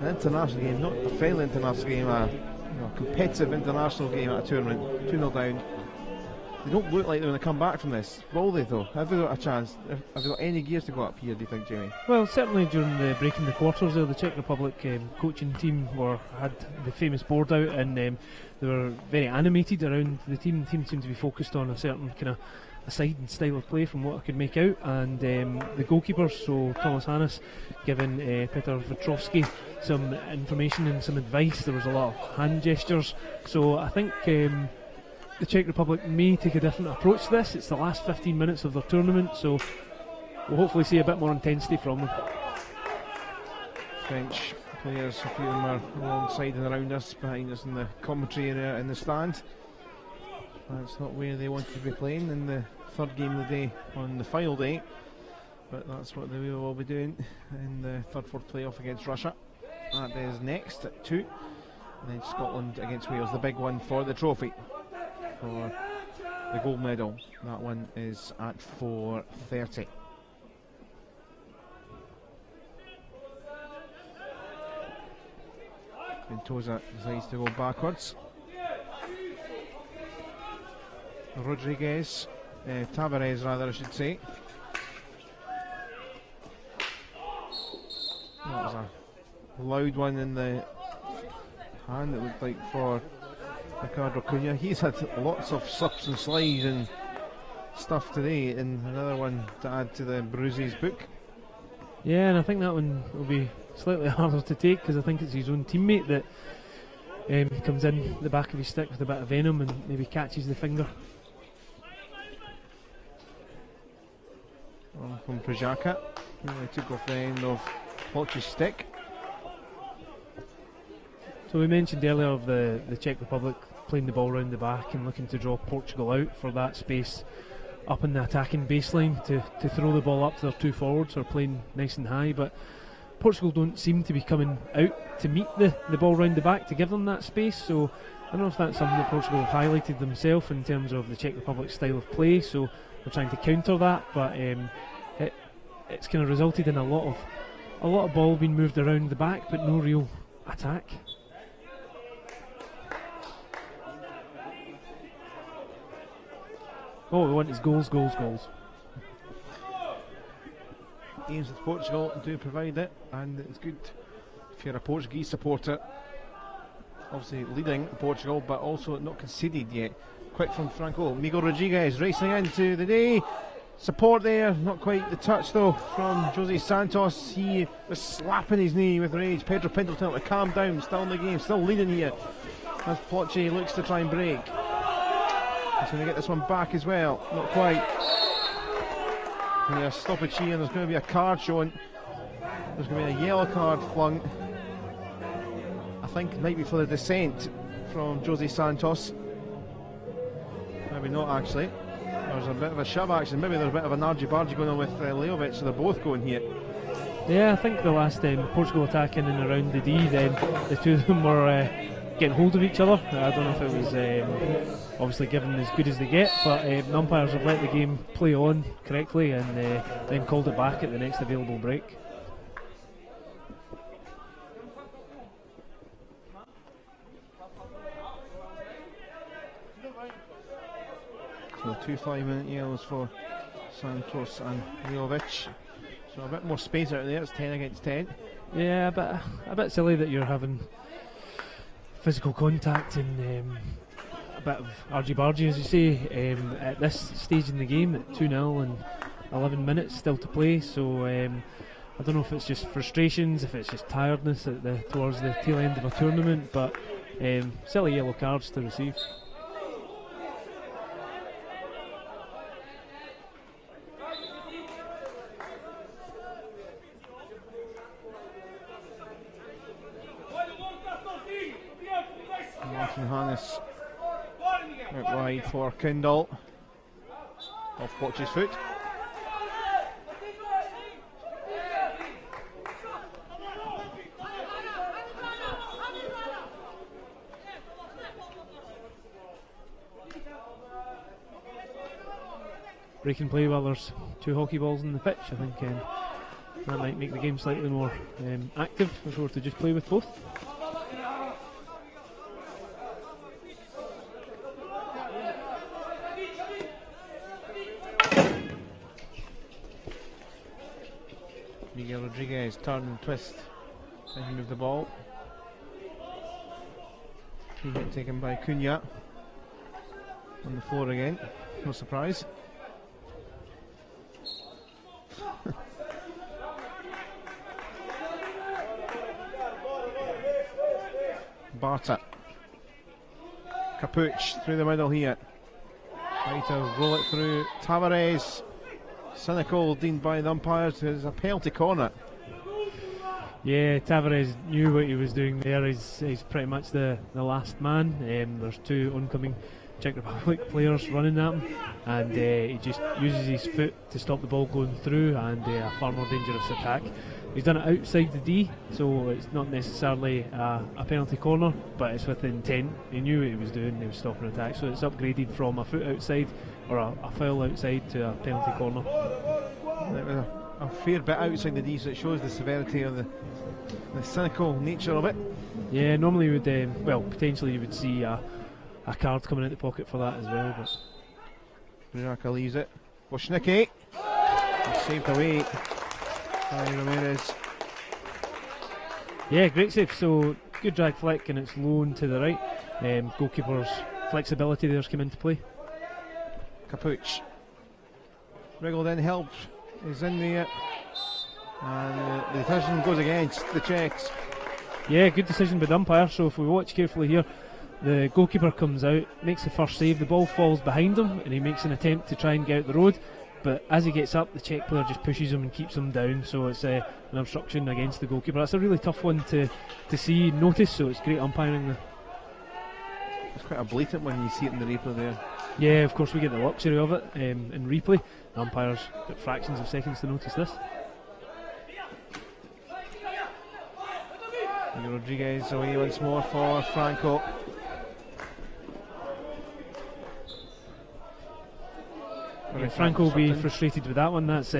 an international game, not a friendly international game, a competitive international game at a tournament. 2-0 down, They don't look like they're going to come back from this, will they though? Have they got a chance? Have they got any gears to go up here, do you think, Jamie? Well, certainly during the break in the quarters there, the Czech Republic coaching team had the famous board out, and they were very animated around the team. The team seemed to be focused on a certain kind of a side and style of play from what I could make out, and the goalkeepers, so Thomas Hannes giving Petr Vetrovsky some information and some advice. There was a lot of hand gestures, so I think the Czech Republic may take a different approach to this. It's the last 15 minutes of their tournament, so we'll hopefully see a bit more intensity from them. French players, a few of them are alongside and around us, behind us in the commentary area in the stand. That's not where they wanted to be playing in the third game of the day on the final day, but that's what they will all be doing in the third-fourth playoff against Russia. That is next at 2, and then Scotland against Wales, the big one for the trophy, for the gold medal. That one is at 4:30. Ventosa decides to go backwards. Rodriguez, Tavares rather I should say. That was a loud one in the hand, it looked like, for Ricardo Cunha. He's had lots of slips and slides and stuff today, and another one to add to the bruises book. Yeah, and I think that one will be slightly harder to take, because I think it's his own teammate that comes in the back of his stick with a bit of venom and maybe catches the finger. From Prajaka, he took off the end of Plotch's stick. So we mentioned earlier of the Czech Republic playing the ball round the back and looking to draw Portugal out for that space up in the attacking baseline to throw the ball up to their two forwards who are playing nice and high, but Portugal don't seem to be coming out to meet the ball round the back to give them that space. So I don't know if that's something that Portugal have highlighted themselves in terms of the Czech Republic style of play, so they're trying to counter that, but it's kind of resulted in a lot of ball being moved around the back, but no real attack. All we want is goals, goals, goals. Games with Portugal do provide it, and it's good if you're a Portuguese supporter. Obviously leading Portugal, but also not conceded yet. Quick from Franco. Miguel Rodriguez racing into the day. Support there, not quite the touch though from Jose Santos. He was slapping his knee with rage. Pedro Pinto telling him to calm down, still in the game, still leading here as Plotchi looks to try and break. He's going to get this one back as well, not quite. A stoppage here, and there's going to be a card shown. There's going to be a yellow card flung. I think it might be for the dissent from Jose Santos. Maybe not actually. There's a bit of a shove action. Maybe there's a bit of an argy-bargy going on with Leovic, so they're both going here. Yeah, I think the last Portugal attack in and around the D, then the two of them were getting hold of each other. I don't know if it was obviously given as good as they get, but the umpires have let the game play on correctly and then called it back at the next available break. So 2 5-minute yellows for Santos and Leovic. So a bit more space out there. It's 10 against 10. Yeah, but a bit silly that you're having physical contact and a bit of argy-bargy, as you say, at this stage in the game at 2-0 and 11 minutes still to play. So I don't know if it's just frustrations, if it's just tiredness towards the tail end of a tournament, but silly yellow cards to receive. Martin Hannes out wide for Kindle, off Plotch's foot. Break and play while there's 2 hockey balls in the pitch. I think that might make the game slightly more active if we were to just play with both. Miguel Rodriguez turn and twist and move the ball. Free hit taken by Cunha. On the floor again, no surprise. Barta. Capuch through the middle here. Trying to roll it through. Tavares. Cynical, deemed by the umpires. There's a penalty corner. Yeah, Tavares knew what he was doing there. He's pretty much the last man. There's two oncoming Czech Republic players running at him, and he just uses his foot to stop the ball going through, and a far more dangerous attack. He's done it outside the D, so it's not necessarily a penalty corner, but it's with intent. He knew what he was doing, he was stopping attack, so it's upgraded from a foot outside or a foul outside to a penalty corner. It was a fair bit outside the D, so it shows the severity of the cynical nature of it. Yeah, normally you would, potentially you would see a card coming out the pocket for that as well. But Brunaka leaves it. Boschnicki saved away by Ramirez. Yeah, great save. So good drag flick, and it's low to the right. Goalkeeper's flexibility there's come into play. Capuch wriggled in, help is in there, and the decision goes against the Czechs. Yeah, good decision by the umpire. So if we watch carefully here, the goalkeeper comes out, makes the first save, the ball falls behind him, and he makes an attempt to try and get out the road, but as he gets up, the Czech player just pushes him and keeps him down, so it's an obstruction against the goalkeeper. That's a really tough one to see notice, so it's great umpiring there. It's quite a blatant when you see it in the replay there. Yeah, of course we get the luxury of it in replay. The umpires got fractions of seconds to notice this. Rodriguez away once more for Franco. Yeah, Franco will be frustrated with that one. That's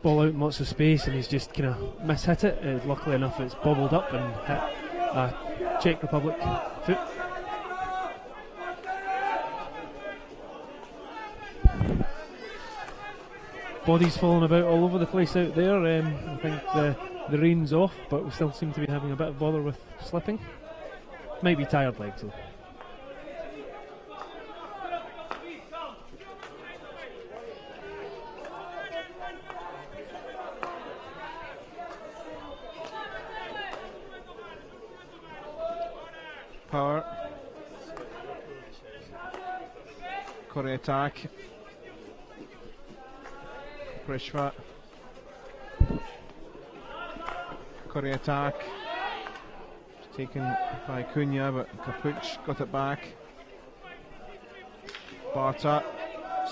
ball out in lots of space, and he's just kind of mishit it. Luckily enough, it's bobbled up and hit a Czech Republic foot. Bodies falling about all over the place out there. I think the rain's off, but we still seem to be having a bit of bother with slipping. Might be tired legs though. Power. Corey attack. Prishva. Corey attack. It's taken by Cunha, but Capuch got it back. Barta.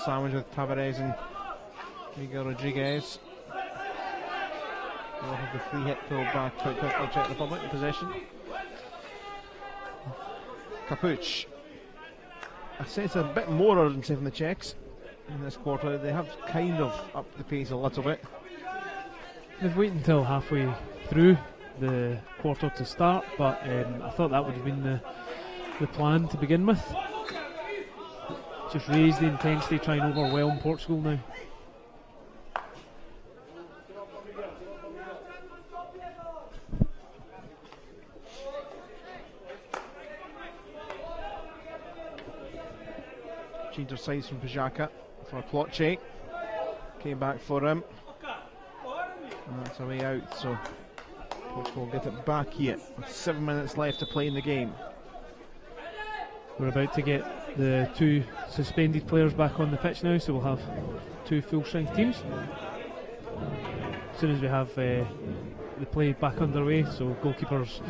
Sandwich with Tavares and Miguel Rodriguez. We'll have the free hit pulled back quite quickly. Czech Republic in possession. Capuch. I sense a bit more urgency from the Czechs in this quarter. They have kind of upped the pace a little bit. They've waited until halfway through the quarter to start, but I thought that would have been the plan to begin with. Just raise the intensity, try and overwhelm Portugal now. Change of sides from Pajaka for Plotche. Came back for him. And that's a way out, so Portugal will get it back here with 7 minutes left to play in the game. We're about to get the two suspended players back on the pitch now, so we'll have two full-strength teams. As soon as we have the play back underway, so goalkeepers'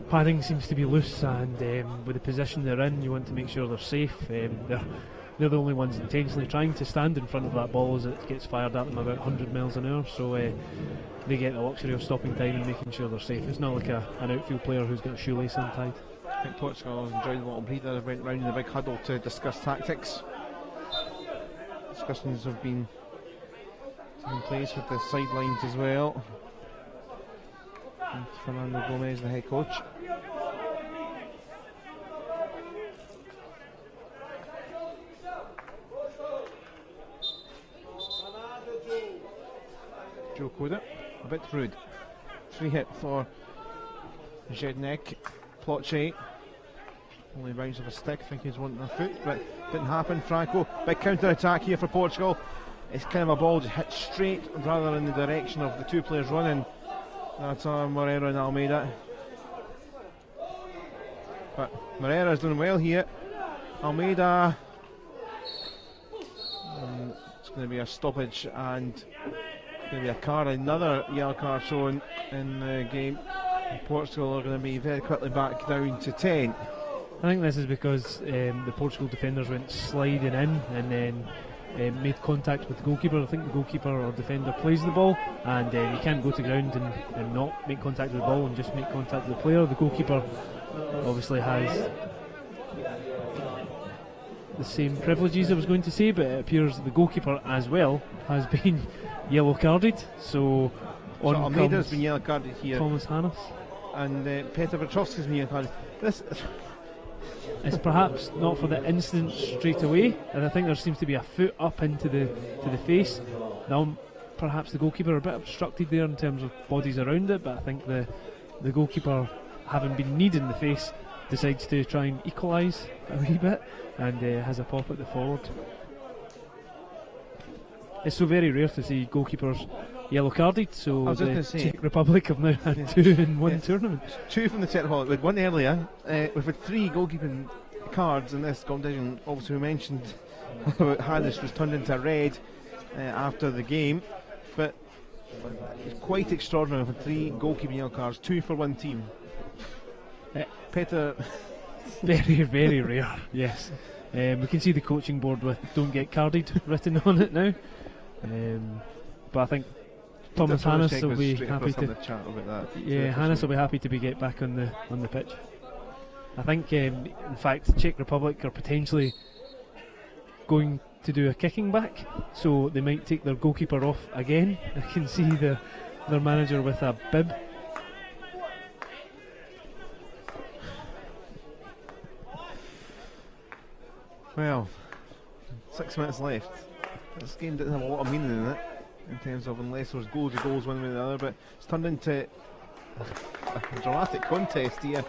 padding seems to be loose, and with the position they're in, you want to make sure they're safe. They're the only ones intentionally trying to stand in front of that ball as it gets fired at them about 100 miles an hour, so they get the luxury of stopping time and making sure they're safe. It's not like an outfield player who's got a shoelace untied. I think Portugal enjoyed a little breather. They went round in the big huddle to discuss tactics. Discussions have been taking place with the sidelines as well. And Fernando Gomez, the head coach. Joe Koda. a bit rude. Free hit for Zednek. Plotche. Only bounce of a stick, I think he's wanting a foot, but didn't happen. Franco, big counter attack here for Portugal. It's kind of a ball just hit straight rather in the direction of the two players running. That's Moreira and Almeida. But Moreira's doing well here. Almeida. It's going to be a stoppage and going to be a card, another yellow card shown in the game. And Portugal are going to be very quickly back down to 10. I think this is because the Portugal defenders went sliding in and then made contact with the goalkeeper. I think the goalkeeper or defender plays the ball, and you can't go to ground and not make contact with the ball and just make contact with the player. The goalkeeper obviously has the same privileges, I was going to say, but it appears the goalkeeper as well has been yellow carded. So on Almeida's been yellow carded here, Thomas Hannes, and Petr Petrovski's been yellow carded. This it's perhaps not for the incident straight away, and I think there seems to be a foot up into the face. Now perhaps the goalkeeper a bit obstructed there in terms of bodies around it, but I think the goalkeeper, having been kneed in the face, decides to try and equalise a wee bit and has a pop at the forward. It's so very rare to see goalkeepers yellow carded, so the Czech Republic have now had two in one tournament. Two from the Czech Republic, with one earlier. We've had three goalkeeping cards in this competition. Obviously we mentioned about Hannes was turned into red after the game, but it's quite extraordinary for three goalkeeping yellow cards, two for one team. Peter. Very, very rare, yes. We can see the coaching board with "Don't get carded" written on it now. But I think Thomas Hannes will be happy to. Hannes will be happy to get back on the pitch. I think, in fact, the Czech Republic are potentially going to do a kicking back, so they might take their goalkeeper off again. I can see their manager with a bib. Well, 6 minutes left. This game didn't have a lot of meaning in it, in terms of unless there's goals one way or the other, but it's turned into a dramatic contest here,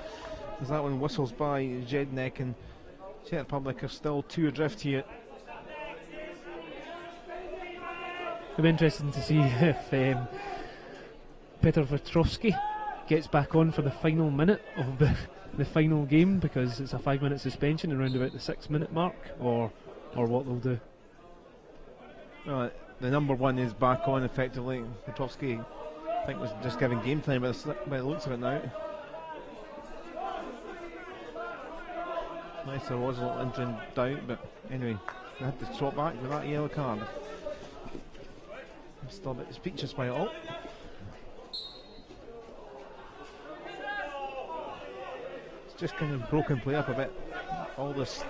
as that one whistles by Zednek, and Czech Republic are still two adrift here. It'll be interesting to see if Petr Petrovski gets back on for the final minute of the final game, because it's a 5-minute suspension around about the 6-minute mark, or what they'll do. Well, the number one is back on effectively. Petrovski, I think, was just given game time by the looks of it now. Nice, there was a little interim doubt, but anyway, they had to swap back with that yellow card. I'm still a bit speechless by it all. Just kind of broken play up a bit. All this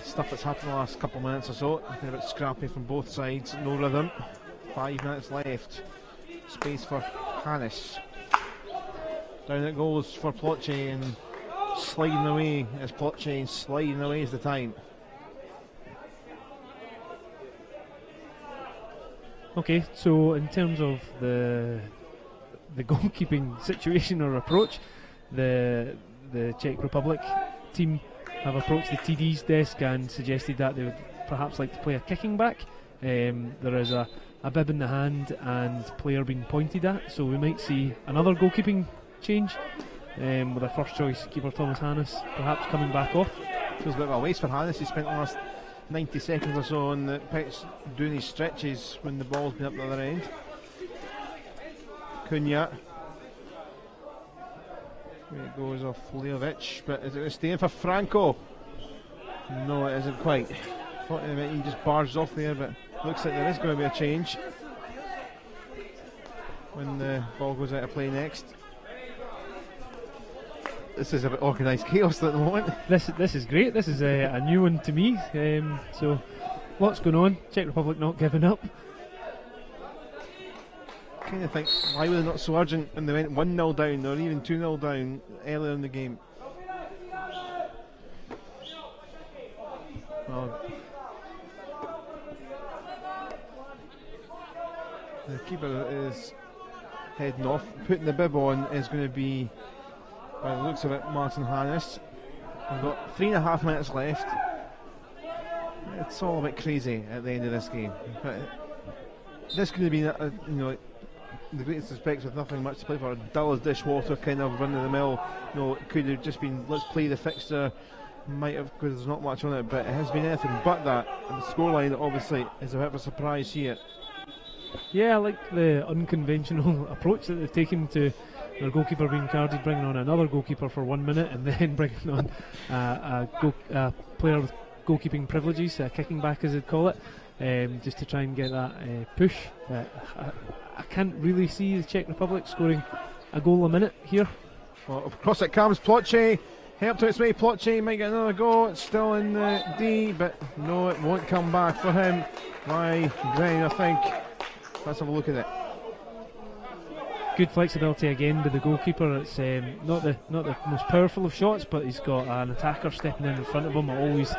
stuff that's happened the last couple of minutes or so. A bit scrappy from both sides. No rhythm. 5 minutes left. Space for Hannes. Down it goes for Plotche, and sliding away as Plotche, and sliding away as the time. Okay, so in terms of the goalkeeping situation or approach, the Czech Republic team have approached the TD's desk and suggested that they would perhaps like to play a kicking back. There is a bib in the hand and player being pointed at, so we might see another goalkeeping change, with our first choice keeper Thomas Hannes perhaps coming back off. Feels a bit of a waste for Hannes. He spent the last 90 seconds or so on the pitch doing his stretches when the ball's been up the other end. Cunha. It goes off Leovic, but is it staying for Franco? No, it isn't quite. Thought he just barged off there, but looks like there is going to be a change when the ball goes out of play next. This is a bit organised chaos at the moment. This is great. This is a new one to me. So what's going on? Czech Republic not giving up. Kind of think, why were they not so urgent when they went 1-0 down or even 2-0 down earlier in the game? Well, The keeper is heading off. Putting the bib on is going to be, by the looks of it, Martin Hannes. We've got 3.5 minutes left. It's all a bit crazy at the end of this game. But this could have been, the greatest respects with nothing much to play for, a dull as dishwater kind of run of the mill. It could have just been, let's play the fixture. Might have, because there's not much on it, but it has been anything but that. And the scoreline obviously is a bit of a surprise here. Yeah, I like the unconventional approach that they've taken to their goalkeeper being carded, bringing on another goalkeeper for 1 minute, and then bringing on a player with goalkeeping privileges, kicking back as they'd call it, just to try and get that push. I can't really see the Czech Republic scoring a goal a minute here. Well, across it comes Ploche. Helped its way, Ploche might get another go. It's still in the D, but no, it won't come back for him. Why, Gray, I think. Let's have a look at it. Good flexibility again by the goalkeeper. It's not the most powerful of shots, but he's got an attacker stepping in front of him. It always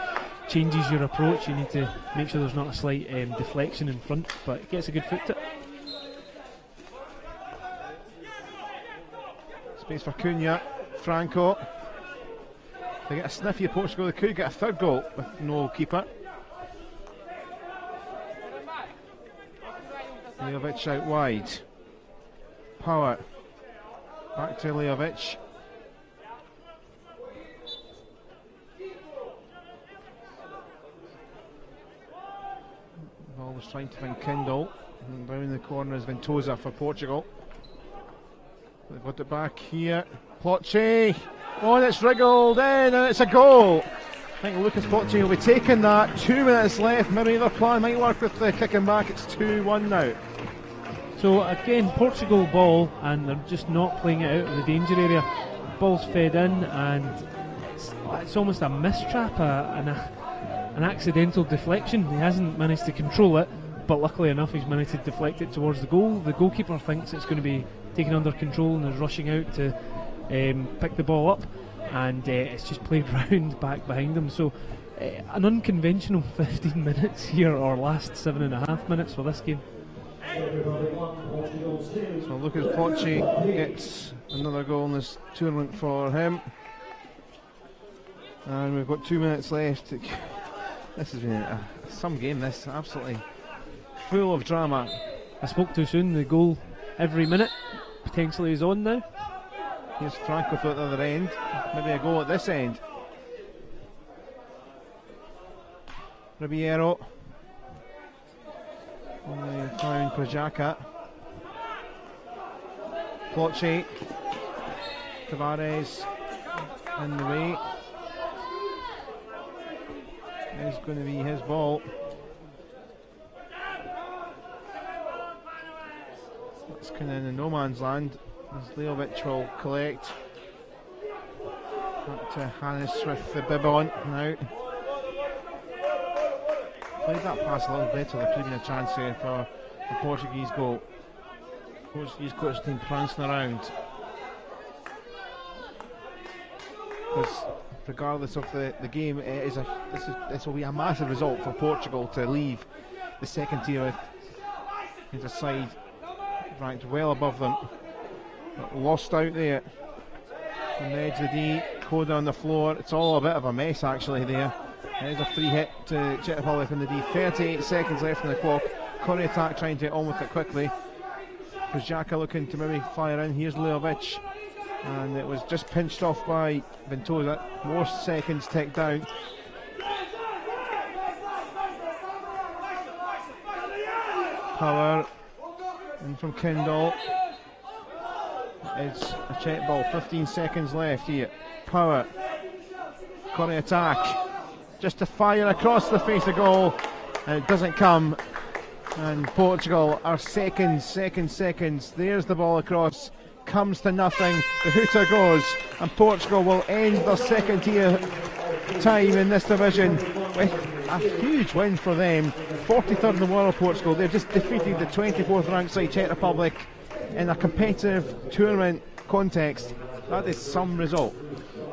changes your approach. You need to make sure there's not a slight deflection in front, but it gets a good foot to it. Space for Cunha, Franco. They get a sniffy of Portugal. They could get a third goal with no keeper. Lejovic out wide. Power. Back to Lejovic. Ball was trying to find Kindle. And down in the corner is Ventosa for Portugal. They've got it back here. Ploche. Oh, and it's wriggled in, and it's a goal. I think Lucas Ploche will be taking that. 2 minutes left. Maybe the plan might work with the kicking back. It's 2-1 now. So again, Portugal ball, and they're just not playing it out of the danger area. Ball's fed in, and it's almost a mistrap, an accidental deflection. He hasn't managed to control it, but luckily enough, he's managed to deflect it towards the goal. The goalkeeper thinks it's going to be taken under control and is rushing out to pick the ball up, and it's just played round back behind him. So an unconventional 15 minutes here, or last 7.5 minutes for this game. So Lucas Ploche gets another goal in this tournament for him, and we've got 2 minutes left. This has been some game, this, absolutely full of drama. I spoke too soon. The goal every minute potentially is on now. Here's Franco at the other end. Maybe a goal at this end. Ribeiro. Only found Krajaka. Ploche. Tavares in the way. It's going to be his ball. That's kind of in the no man's land. As Lejovic will collect. Back to Hannes with the bib on now. Played that pass a little better. There could have been a chance here for the Portuguese goal. Portuguese coach team prancing around. Because regardless of the game, this will be a massive result for Portugal to leave the second tier with a side ranked well above them. Lost out there on the edge of the D. Coda on the floor. It's all a bit of a mess actually there. There's a free hit to Czech Republic on the D. 38 seconds left on the clock. Curry attack trying to get on with it quickly. Krajaka looking to maybe fire in. Here's Lejovic, and it was just pinched off by Ventosa. More seconds tick down. Power in from Kindle. It's a Czech ball. 15 seconds left here. Power. Curry attack. Just to fire across the face of goal, and it doesn't come. And Portugal are seconds. There's the ball across. Comes to nothing. The hooter goes, and Portugal will end their second tier time in this division with a huge win for them. 43rd in the world, Portugal. They've just defeated the 24th ranked side Czech Republic in a competitive tournament context. That is some result.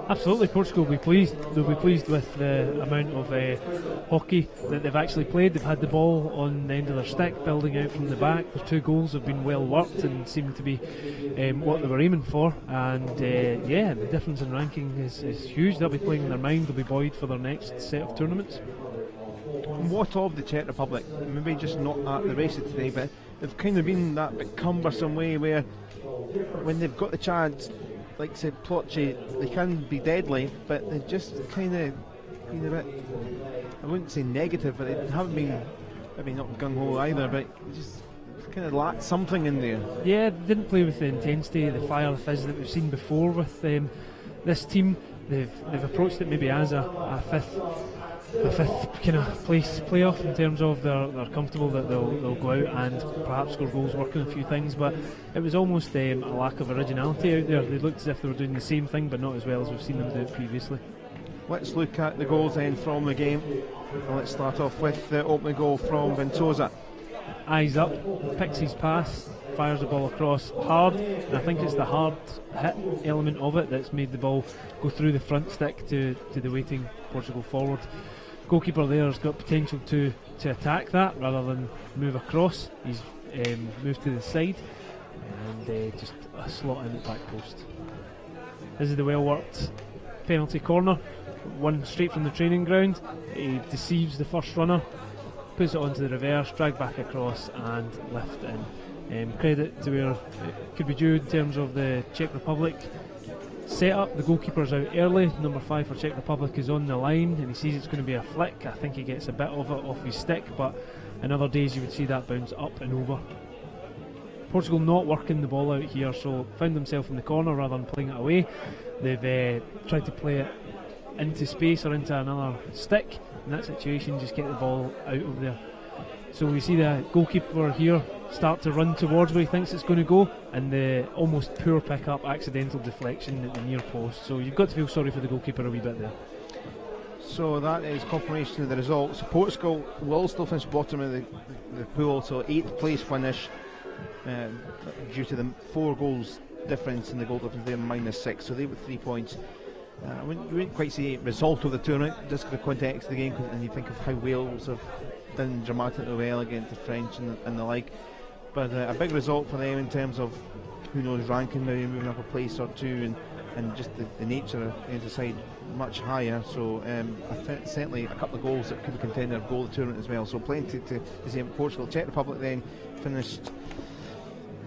Absolutely, Portugal will be pleased. They'll be pleased with the amount of hockey that they've actually played. They've had the ball on the end of their stick, building out from the back. Their 2 goals have been well worked and seem to be what they were aiming for. And the difference in ranking is huge. They'll be playing in their mind. They'll be buoyed for their next set of tournaments. What of the Czech Republic? Maybe just not at the races today, but they've kind of been that bit cumbersome way where when they've got the chance, like say Ploche, they can be deadly, but they just kind of been a bit, I wouldn't say negative, but they haven't been, maybe not gung-ho either, but just kind of lacked something in there. Yeah, they didn't play with the intensity, the fire, the fizz that we've seen before with this team. They've approached it maybe as a fifth kind of place playoff in terms of they're comfortable that they'll go out and perhaps score goals, work on a few things, but it was almost a lack of originality out there. They looked as if they were doing the same thing but not as well as we've seen them do it previously. Let's look at the goals then from the game. And let's start off with the opening goal from Ventosa. Eyes up, picks his pass, fires the ball across hard, and I think it's the hard hit element of it that's made the ball go through the front stick to the waiting Portugal forward. Goalkeeper there has got potential to attack that rather than move across. He's moved to the side and just a slot in at back post. This is the well worked penalty corner, one straight from the training ground. He deceives the first runner, puts it onto the reverse, drag back across and lift in. Credit to where it could be due in terms of the Czech Republic setup. The goalkeeper's out early. Number 5 for Czech Republic is on the line and he sees it's going to be a flick. I think he gets a bit of it off his stick, but in other days you would see that bounce up and over. Portugal not working the ball out here, so found themselves in the corner rather than playing it away. They've tried to play it into space or into another stick. In that situation, just get the ball out of there. So we see the goalkeeper here start to run towards where he thinks it's going to go, and the almost poor pick up, accidental deflection at the near post. So you've got to feel sorry for the goalkeeper a wee bit there. So that is confirmation of the results. Portugal will still finish bottom of the pool, so 8th place finish due to the 4 goals difference in the goal difference there, -6. So they with 3 points. We wouldn't quite say result of the tournament, just the context of the game, and you think of how Wales have done dramatically well against the French and the like. But a big result for them in terms of, who knows, ranking, maybe moving up a place or two, and just the nature of the side much higher. So certainly a couple of goals that could be contender of goal of the tournament as well. So plenty to say. Portugal, Czech Republic then finished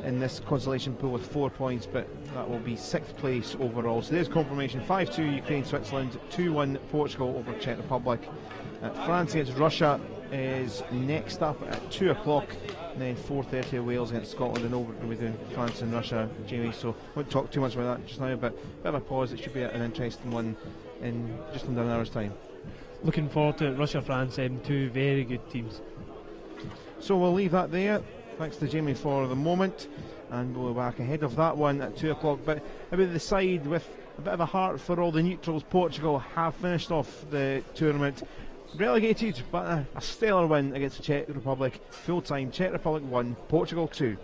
in this consolation pool with 4 points, but that will be 6th place overall. So there's confirmation: 5-2 Ukraine, Switzerland, 2-1 Portugal over Czech Republic. France against Russia is next up at 2 o'clock, and then 4:30 Wales against Scotland, and over we're doing France and Russia, Jamie, so won't talk too much about that just now, but a bit of a pause. It should be an interesting one in just under an hour's time. Looking forward to it. Russia, France, 2 very good teams. So we'll leave that there. Thanks to Jamie for the moment, and we'll be back ahead of that one at 2 o'clock. But about the side with a bit of a heart for all the neutrals, Portugal have finished off the tournament relegated, but a stellar win against the Czech Republic. Full time, Czech Republic 1, Portugal 2.